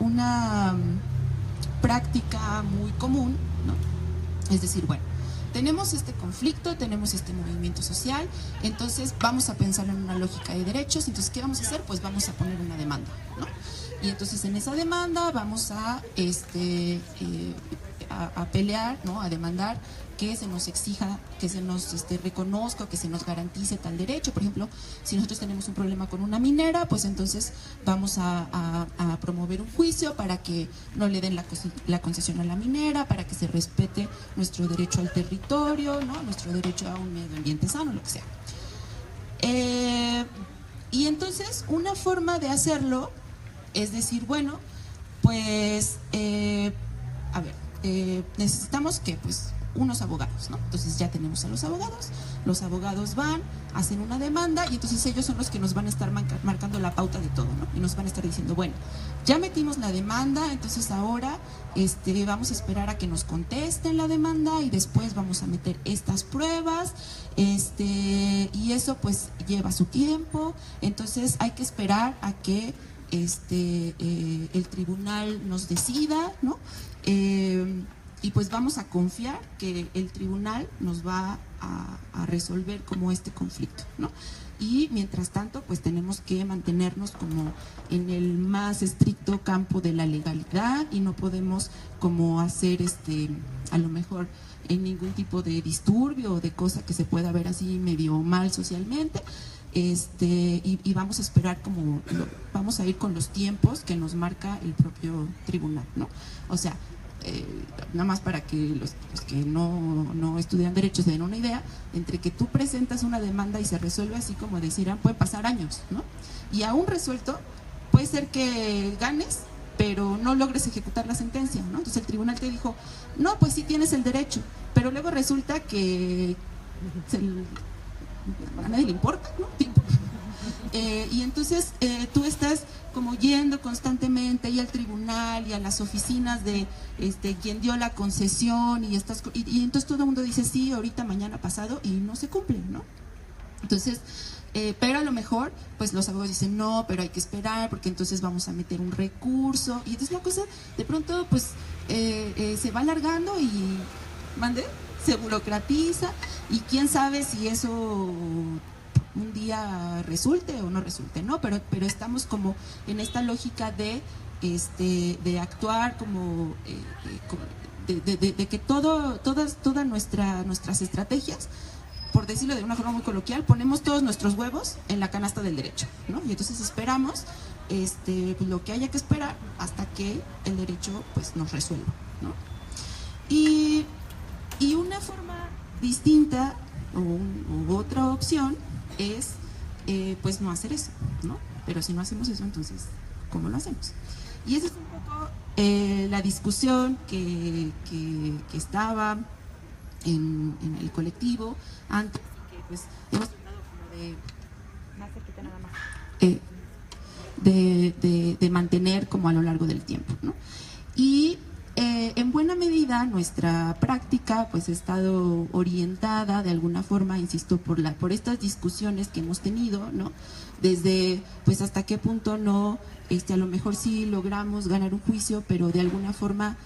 práctica muy común, ¿no? Es decir, bueno, tenemos este conflicto, tenemos este movimiento social, entonces vamos a pensar en una lógica de derechos, entonces ¿qué vamos a hacer? Pues vamos a poner una demanda, ¿no? Y entonces en esa demanda vamos a pelear, ¿no? A demandar que se nos exija, que se nos reconozca, que se nos garantice tal derecho. Por ejemplo, si nosotros tenemos un problema con una minera, pues entonces vamos a promover un juicio para que no le den la concesión a la minera, para que se respete nuestro derecho al territorio, ¿no? Nuestro derecho a un medio ambiente sano, lo que sea. Y entonces una forma de hacerlo es decir, bueno, pues, necesitamos que, pues, unos abogados, ¿no? Entonces ya tenemos a los abogados van, hacen una demanda y entonces ellos son los que nos van a estar marcando la pauta de todo, ¿no? Y nos van a estar diciendo, bueno, ya metimos la demanda, entonces ahora vamos a esperar a que nos contesten la demanda y después vamos a meter estas pruebas, y eso pues lleva su tiempo, entonces hay que esperar a que el tribunal nos decida, ¿no? Y pues vamos a confiar que el tribunal nos va a resolver como este conflicto, ¿no? Y mientras tanto, pues tenemos que mantenernos como en el más estricto campo de la legalidad y no podemos como hacer a lo mejor en ningún tipo de disturbio o de cosa que se pueda ver así medio mal socialmente. Y vamos a esperar vamos a ir con los tiempos que nos marca el propio tribunal, ¿no? O sea, nada más para que los que no estudian derecho se den una idea, entre que tú presentas una demanda y se resuelve así como decir, puede pasar años, ¿no? Y aún resuelto, puede ser que ganes, pero no logres ejecutar la sentencia, ¿no? Entonces el tribunal te dijo, no, pues sí tienes el derecho, pero luego resulta que a nadie le importa, ¿no? Y entonces tú estás como yendo constantemente y al tribunal y a las oficinas de quien dio la concesión y entonces todo el mundo dice sí, ahorita, mañana, pasado, y no se cumple, ¿no? Entonces, pero a lo mejor pues los abogados dicen no, pero hay que esperar porque entonces vamos a meter un recurso y entonces la cosa de pronto pues se va alargando y se burocratiza y quién sabe si eso un día resulte o no resulte, ¿no? Pero estamos como en esta lógica de actuar como de que todas nuestras estrategias, por decirlo de una forma muy coloquial, ponemos todos nuestros huevos en la canasta del derecho, ¿no? Y entonces esperamos pues lo que haya que esperar hasta que el derecho pues nos resuelva, ¿no? Y una forma distinta o otra opción es pues no hacer eso, ¿no? Pero si no hacemos eso, entonces, ¿cómo lo hacemos? Y esa es un poco la discusión que estaba en el colectivo antes, que pues hemos tratado como de mantener como a lo largo del tiempo, ¿no? Y en buena medida nuestra práctica pues ha estado orientada de alguna forma, insisto, por estas discusiones que hemos tenido, ¿no? Desde pues hasta qué punto no, a lo mejor sí logramos ganar un juicio, pero de alguna forma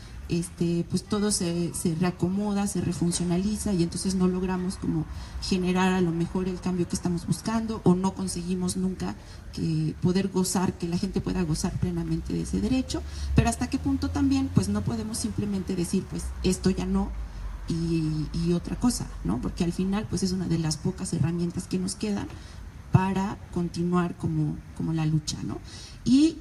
pues todo se reacomoda, se refuncionaliza y entonces no logramos como generar a lo mejor el cambio que estamos buscando o no conseguimos nunca poder gozar, que la gente pueda gozar plenamente de ese derecho, pero hasta qué punto también pues no podemos simplemente decir pues esto ya no y otra cosa, ¿no? Porque al final pues es una de las pocas herramientas que nos quedan para continuar como la lucha, ¿no? Y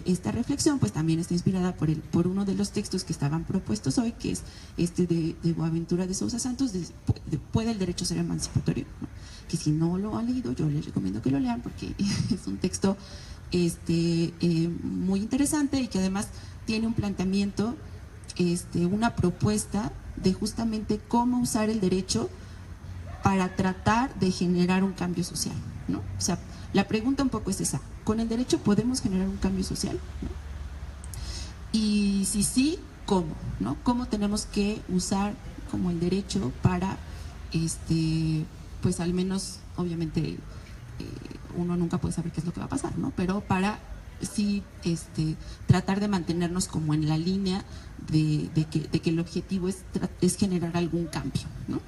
esta reflexión pues también está inspirada por uno de los textos que estaban propuestos hoy, que es de Boaventura de Sousa Santos, ¿Puede el derecho ser emancipatorio?, ¿no? Que si no lo han leído, yo les recomiendo que lo lean porque es un texto muy interesante y que además tiene un planteamiento una propuesta de justamente cómo usar el derecho para tratar de generar un cambio social, ¿no? O sea, la pregunta un poco es esa: ¿con el derecho podemos generar un cambio social?, ¿no? Y si sí, ¿cómo?, ¿no? ¿Cómo tenemos que usar como el derecho para, pues al menos, obviamente, uno nunca puede saber qué es lo que va a pasar, ¿no? Pero para sí tratar de mantenernos como en la línea de que el objetivo es generar algún cambio, ¿no?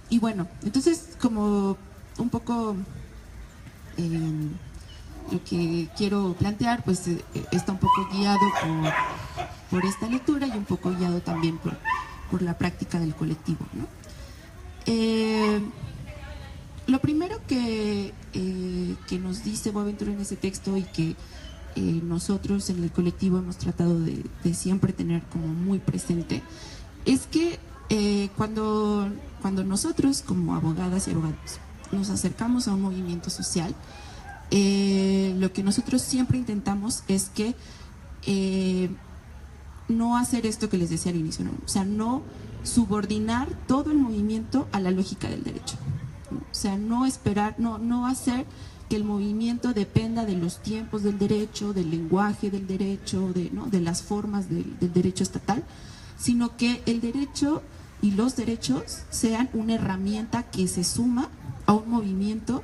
Y bueno, entonces como un poco lo que quiero plantear pues está un poco guiado por esta lectura y un poco guiado también por la práctica del colectivo, ¿no? Lo primero que nos dice Boaventura en ese texto y que nosotros en el colectivo hemos tratado de siempre tener como muy presente es que cuando nosotros como abogadas y abogados nos acercamos a un movimiento social, lo que nosotros siempre intentamos es que no hacer esto que les decía al inicio, ¿no? O sea, no subordinar todo el movimiento a la lógica del derecho, ¿no? O sea, no esperar, no hacer que el movimiento dependa de los tiempos del derecho, del lenguaje del derecho, de las formas del derecho estatal, sino que el derecho y los derechos sean una herramienta que se suma a un movimiento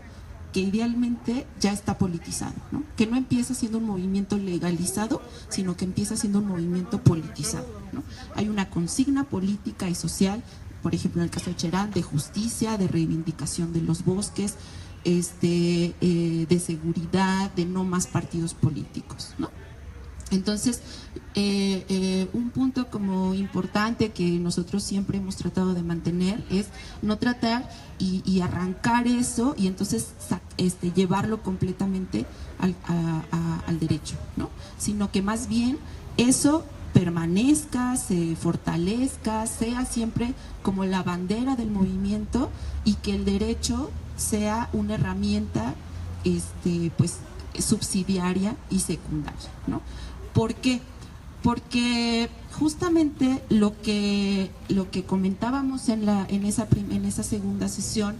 que idealmente ya está politizado, ¿no? Que no empieza siendo un movimiento legalizado, sino que empieza siendo un movimiento politizado, ¿no? Hay una consigna política y social, por ejemplo en el caso de Cherán, de justicia, de reivindicación de los bosques, de seguridad, de no más partidos políticos, ¿no? Entonces, un punto como importante que nosotros siempre hemos tratado de mantener es no tratar y arrancar eso y entonces llevarlo completamente al derecho, ¿no? Sino que más bien eso permanezca, se fortalezca, sea siempre como la bandera del movimiento y que el derecho sea una herramienta pues subsidiaria y secundaria, ¿no? ¿Por qué? Porque justamente lo que comentábamos en esa segunda sesión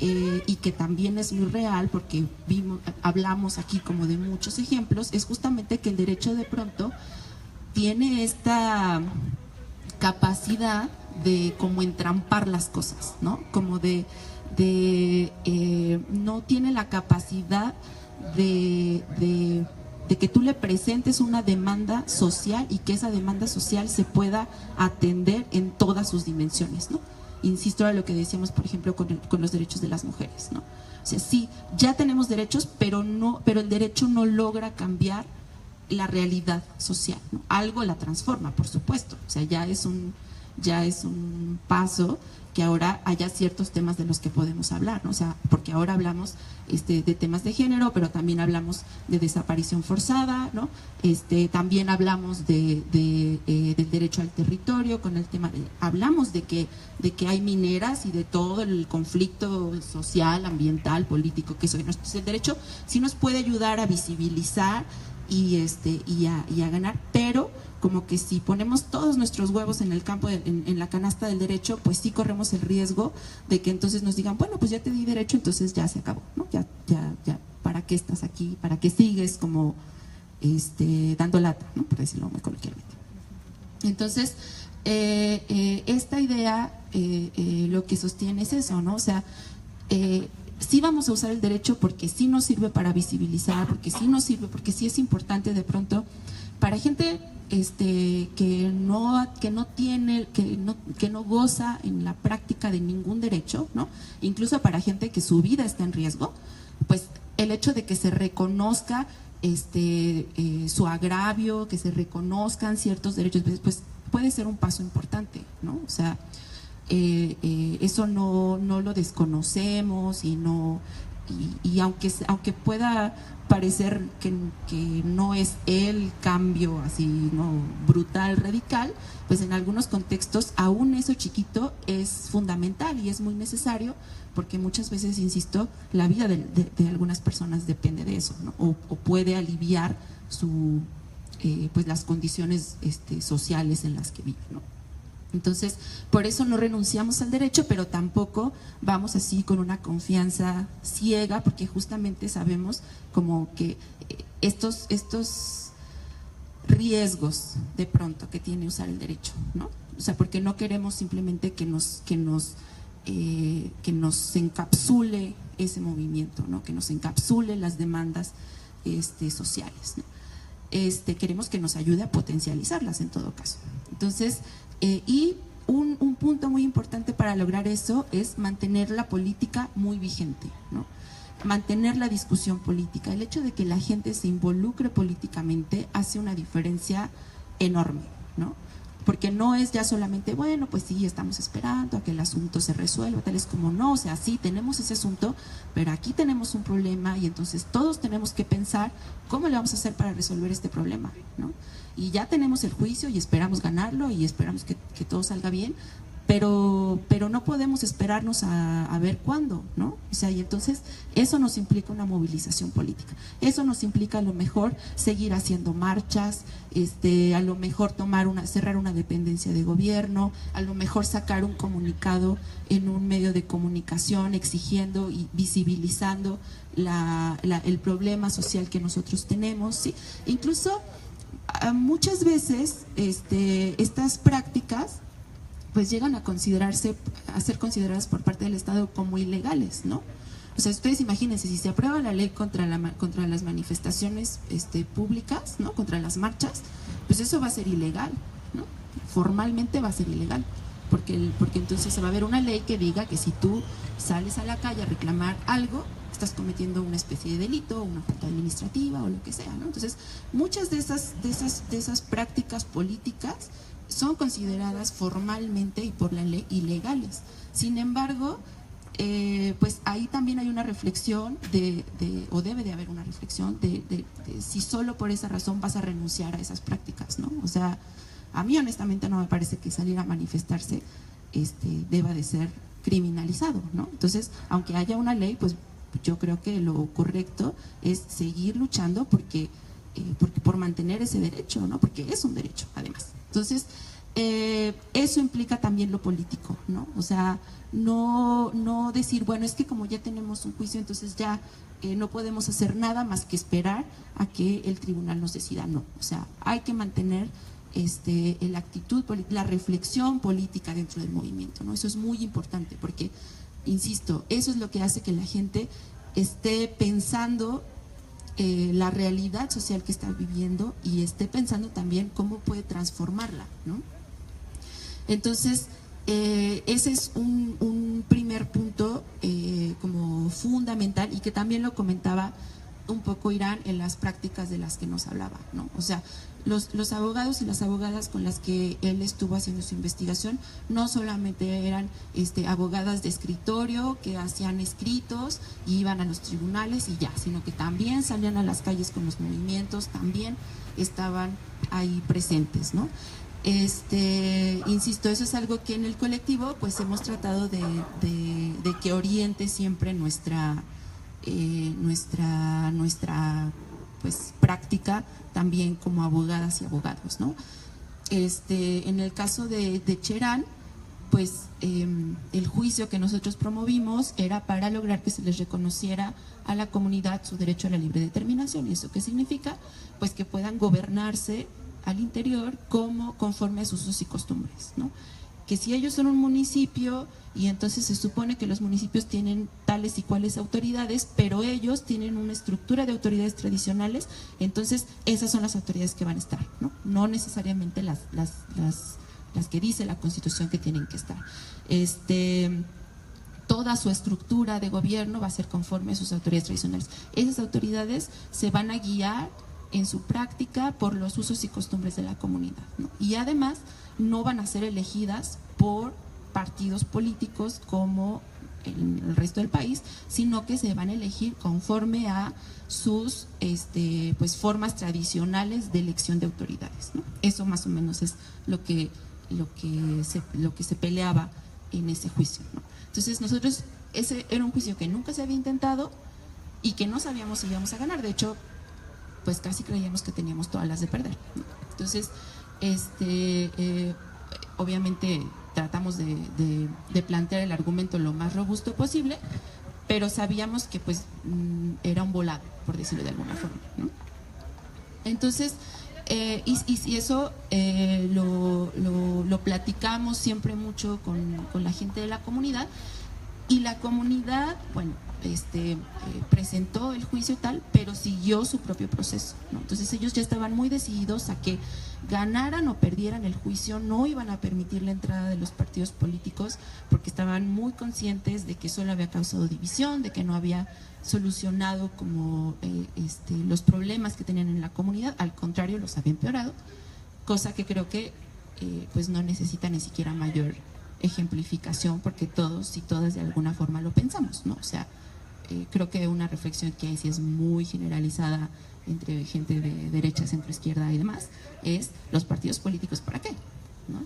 y que también es muy real porque hablamos aquí como de muchos ejemplos, es justamente que el derecho de pronto tiene esta capacidad de como entrampar las cosas, ¿no? Como no tiene la capacidad de que tú le presentes una demanda social y que esa demanda social se pueda atender en todas sus dimensiones, ¿no? Insisto a lo que decíamos, por ejemplo, con los derechos de las mujeres, ¿no? O sea, sí, ya tenemos derechos, pero el derecho no logra cambiar la realidad social, ¿no? Algo la transforma, por supuesto. O sea, ya es un paso que ahora haya ciertos temas de los que podemos hablar, ¿no? O sea, porque ahora hablamos de temas de género, pero también hablamos de desaparición forzada, ¿no? También hablamos del derecho al territorio, con el tema hablamos de que hay mineras y de todo el conflicto social, ambiental, político que eso. Entonces, el derecho sí nos puede ayudar a visibilizar y a ganar, pero como que si ponemos todos nuestros huevos en el campo, en la canasta del derecho, pues sí corremos el riesgo de que entonces nos digan, bueno, pues ya te di derecho, entonces ya se acabó, ¿no? Ya, ¿para qué estás aquí? ¿Para qué sigues como dando lata, ¿no? Por decirlo muy coloquialmente. Entonces, esta idea lo que sostiene es eso, ¿no? O sea, sí vamos a usar el derecho porque sí nos sirve para visibilizar, porque sí nos sirve, porque sí es importante de pronto para gente que no goza en la práctica de ningún derecho, ¿no? Incluso para gente que su vida está en riesgo, pues el hecho de que se reconozca su agravio, que se reconozcan ciertos derechos, pues puede ser un paso importante, ¿no? O sea, eso no lo desconocemos y aunque pueda parecer que no es el cambio así, ¿no?, brutal, radical, pues en algunos contextos aún eso chiquito es fundamental y es muy necesario porque muchas veces, insisto, la vida de algunas personas depende de eso, ¿no? O puede aliviar su pues las condiciones sociales en las que viven, ¿no? Entonces, por eso no renunciamos al derecho, pero tampoco vamos así con una confianza ciega, porque justamente sabemos como que estos riesgos de pronto que tiene usar el derecho, ¿no? O sea, porque no queremos simplemente que nos encapsule ese movimiento, ¿no? Que nos encapsule las demandas sociales, ¿no? Queremos que nos ayude a potencializarlas en todo caso. Entonces, y un punto muy importante para lograr eso es mantener la política muy vigente, ¿no? Mantener la discusión política. El hecho de que la gente se involucre políticamente hace una diferencia enorme, ¿no? Porque no es ya solamente, bueno, pues sí, estamos esperando a que el asunto se resuelva, tal es como no, o sea, sí, tenemos ese asunto, pero aquí tenemos un problema y entonces todos tenemos que pensar cómo le vamos a hacer para resolver este problema, ¿no? Y ya tenemos el juicio y esperamos ganarlo y esperamos que todo salga bien, pero no podemos esperarnos a ver cuándo, ¿no? O sea, y entonces eso nos implica una movilización política, eso nos implica a lo mejor seguir haciendo marchas, a lo mejor cerrar una dependencia de gobierno, a lo mejor sacar un comunicado en un medio de comunicación exigiendo y visibilizando el problema social que nosotros tenemos, ¿sí? Incluso muchas veces estas prácticas pues llegan a ser consideradas por parte del Estado como ilegales, ¿no? O sea, ustedes imagínense, si se aprueba la ley contra las manifestaciones públicas, ¿no? Contra las marchas, pues eso va a ser ilegal, ¿no? Formalmente va a ser ilegal, porque entonces se va a haber una ley que diga que si tú sales a la calle a reclamar algo, estás cometiendo una especie de delito, una falta administrativa o lo que sea, ¿no? Entonces, muchas de esas prácticas políticas son consideradas formalmente y por la ley ilegales. Sin embargo, pues ahí también hay una reflexión o debe de haber una reflexión de si solo por esa razón vas a renunciar a esas prácticas, ¿no? O sea, a mí honestamente no me parece que salir a manifestarse deba de ser criminalizado, ¿no? Entonces, aunque haya una ley, pues yo creo que lo correcto es seguir luchando porque por mantener ese derecho, ¿no? Porque es un derecho, además. Entonces, eso implica también lo político, ¿no? O sea, no decir, bueno, es que como ya tenemos un juicio, entonces ya no podemos hacer nada más que esperar a que el tribunal nos decida. No, o sea, hay que mantener la actitud, la reflexión política dentro del movimiento, ¿no? Eso es muy importante porque, insisto, eso es lo que hace que la gente esté pensando la realidad social que está viviendo y esté pensando también cómo puede transformarla, ¿no? Entonces, ese es un primer punto como fundamental y que también lo comentaba un poco Irán en las prácticas de las que nos hablaba, ¿no? O sea, los abogados y las abogadas con las que él estuvo haciendo su investigación no solamente eran abogadas de escritorio que hacían escritos y iban a los tribunales y ya, sino que también salían a las calles con los movimientos, también estaban ahí presentes, ¿no? Insisto, eso es algo que en el colectivo pues hemos tratado de que oriente siempre nuestra pues práctica también como abogadas y abogados, ¿no? En el caso de Cherán, pues el juicio que nosotros promovimos era para lograr que se les reconociera a la comunidad su derecho a la libre determinación. ¿Y eso qué significa? Pues que puedan gobernarse al interior conforme a sus usos y costumbres, ¿no? Que si ellos son un municipio y entonces se supone que los municipios tienen tales y cuales autoridades, pero ellos tienen una estructura de autoridades tradicionales, entonces esas son las autoridades que van a estar, ¿no? No necesariamente las que dice la Constitución que tienen que estar. Toda su estructura de gobierno va a ser conforme a sus autoridades tradicionales. Esas autoridades se van a guiar en su práctica por los usos y costumbres de la comunidad, ¿no? Y además no van a ser elegidas por partidos políticos como el resto del país, sino que se van a elegir conforme a sus pues formas tradicionales de elección de autoridades, ¿no? Eso más o menos es lo que se peleaba en ese juicio, ¿no? Entonces nosotros, ese era un juicio que nunca se había intentado y que no sabíamos si íbamos a ganar. De hecho, pues casi creíamos que teníamos todas las de perder, ¿no? Entonces, obviamente tratamos de plantear el argumento lo más robusto posible, pero sabíamos que pues era un volado, por decirlo de alguna forma, ¿no? Entonces, y eso lo platicamos siempre mucho con la gente de la comunidad, y la comunidad, bueno, presentó el juicio y tal, pero siguió su propio proceso, ¿no? Entonces ellos ya estaban muy decididos a que ganaran o perdieran el juicio, no iban a permitir la entrada de los partidos políticos, porque estaban muy conscientes de que solo había causado división, de que no había solucionado como los problemas que tenían en la comunidad, al contrario, los había empeorado, cosa que creo que pues no necesita ni siquiera mayor ejemplificación, porque todos y todas de alguna forma lo pensamos, ¿no? O sea, creo que una reflexión que hay sí es muy generalizada entre gente de derecha, centro, izquierda y demás, es los partidos políticos, ¿para qué?, ¿no?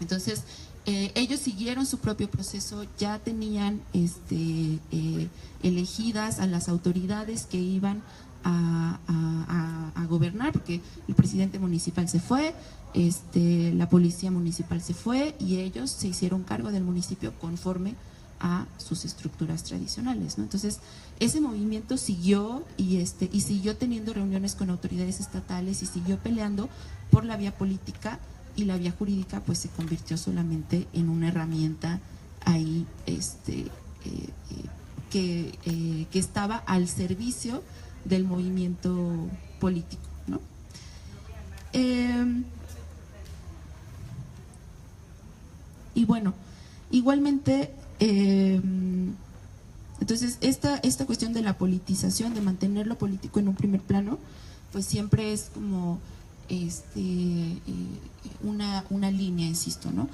Entonces, ellos siguieron su propio proceso, ya tenían elegidas a las autoridades que iban a gobernar, porque el presidente municipal se fue, la policía municipal se fue, y ellos se hicieron cargo del municipio conforme a sus estructuras tradicionales, ¿no? Entonces, ese movimiento siguió y siguió teniendo reuniones con autoridades estatales y siguió peleando por la vía política, y la vía jurídica pues se convirtió solamente en una herramienta ahí que estaba al servicio del movimiento político, ¿no? Y bueno, igualmente, entonces esta cuestión de la politización, de mantener lo político en un primer plano, pues siempre es como una línea, insisto, ¿no?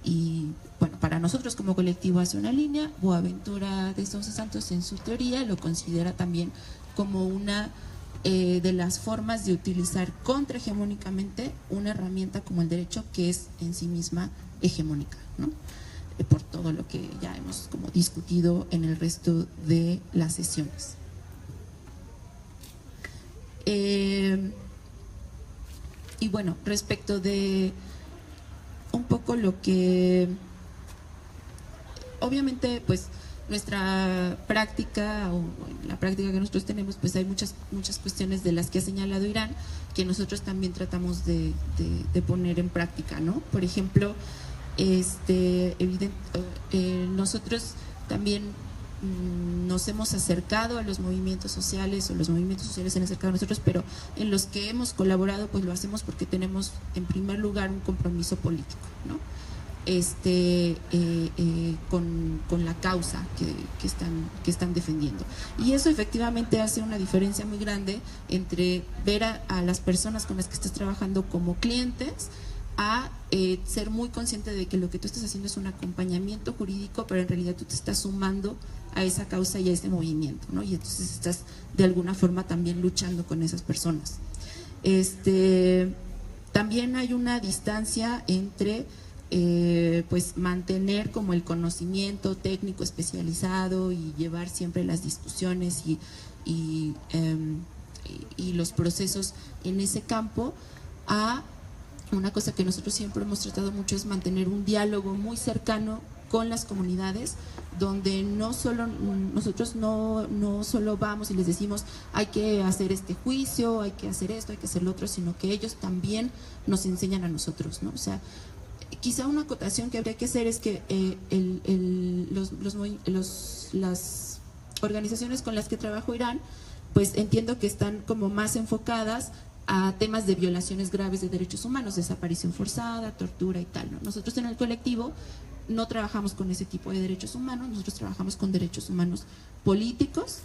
Y bueno, para nosotros como colectivo hace una línea. Boaventura de Sousa Santos en su teoría lo considera también como una de las formas de utilizar contrahegemónicamente una herramienta como el derecho, que es en sí misma hegemónica, ¿no? Por todo lo que ya hemos como discutido en el resto de las sesiones. Y bueno, respecto de un poco lo que, obviamente, pues nuestra práctica o la práctica que nosotros tenemos, pues hay muchas cuestiones de las que ha señalado Irán que nosotros también tratamos de poner en práctica, ¿no? Por ejemplo, nosotros también nos hemos acercado a los movimientos sociales, o los movimientos sociales se han acercado a nosotros, pero en los que hemos colaborado pues lo hacemos porque tenemos en primer lugar un compromiso político, ¿no? Con la causa que están defendiendo, y eso efectivamente hace una diferencia muy grande entre ver a las personas con las que estás trabajando como clientes, a ser muy consciente de que lo que tú estás haciendo es un acompañamiento jurídico, pero en realidad tú te estás sumando a esa causa y a ese movimiento, ¿no? Y entonces estás de alguna forma también luchando con esas personas. También hay una distancia entre pues mantener como el conocimiento técnico especializado y llevar siempre las discusiones y los procesos en ese campo, a una cosa que nosotros siempre hemos tratado mucho, es mantener un diálogo muy cercano con las comunidades, donde nosotros no solo vamos y les decimos hay que hacer este juicio, hay que hacer esto, hay que hacer lo otro, sino que ellos también nos enseñan a nosotros, ¿no? O sea, quizá una acotación que habría que hacer es que las organizaciones con las que trabajo Irán, pues entiendo que están como más enfocadas a temas de violaciones graves de derechos humanos, desaparición forzada, tortura y tal, ¿no? Nosotros en el colectivo no trabajamos con ese tipo de derechos humanos, nosotros trabajamos con derechos humanos políticos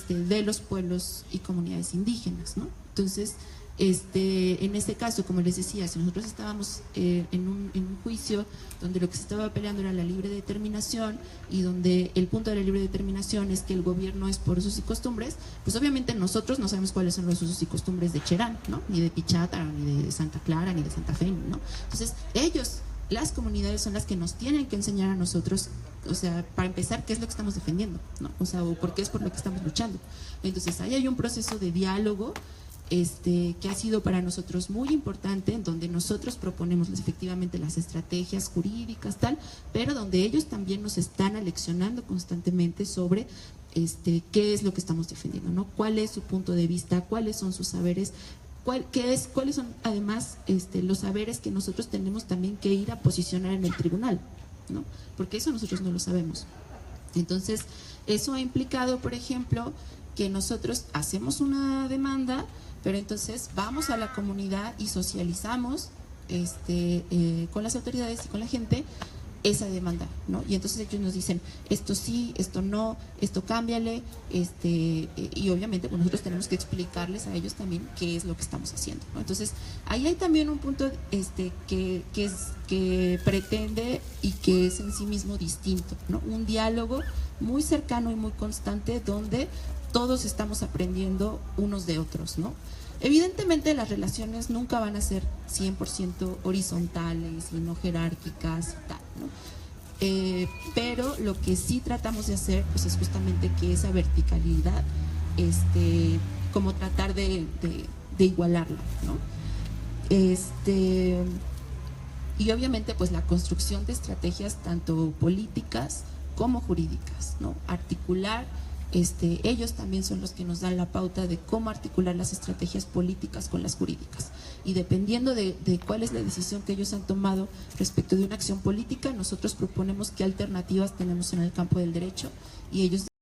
de los pueblos y comunidades indígenas, ¿no? Entonces, en este caso, como les decía, si nosotros estábamos en un juicio donde lo que se estaba peleando era la libre determinación, y donde el punto de la libre determinación es que el gobierno es por usos y costumbres, pues obviamente nosotros no sabemos cuáles son los usos y costumbres de Cherán, ¿no? Ni de Pichátaro, ni de Santa Clara, ni de Santa Fe, ¿no? Entonces ellos las comunidades son las que nos tienen que enseñar a nosotros, o sea, para empezar, qué es lo que estamos defendiendo, ¿no? O sea, o por qué es por lo que estamos luchando. Entonces, ahí hay un proceso de diálogo que ha sido para nosotros muy importante, en donde nosotros proponemos efectivamente las estrategias jurídicas, tal, pero donde ellos también nos están aleccionando constantemente sobre qué es lo que estamos defendiendo, ¿no? Cuál es su punto de vista, cuáles son sus saberes, cuáles son además los saberes que nosotros tenemos también que ir a posicionar en el tribunal, ¿no? Porque eso nosotros no lo sabemos. Entonces, eso ha implicado, por ejemplo, que nosotros hacemos una demanda, pero entonces vamos a la comunidad y socializamos con las autoridades y con la gente esa demanda, ¿no? Y entonces ellos nos dicen, esto sí, esto no, esto cámbiale, y obviamente pues nosotros tenemos que explicarles a ellos también qué es lo que estamos haciendo, ¿no? Entonces, ahí hay también un punto que pretende y que es en sí mismo distinto, ¿no? Un diálogo muy cercano y muy constante donde todos estamos aprendiendo unos de otros, ¿no? Evidentemente las relaciones nunca van a ser 100% horizontales y no jerárquicas y tal, ¿no? Pero lo que sí tratamos de hacer pues es justamente que esa verticalidad como tratar de igualarla, ¿no? Y obviamente pues la construcción de estrategias tanto políticas como jurídicas, ¿no? Articular, ellos también son los que nos dan la pauta de cómo articular las estrategias políticas con las jurídicas, y dependiendo de cuál es la decisión que ellos han tomado respecto de una acción política, nosotros proponemos qué alternativas tenemos en el campo del derecho y ellos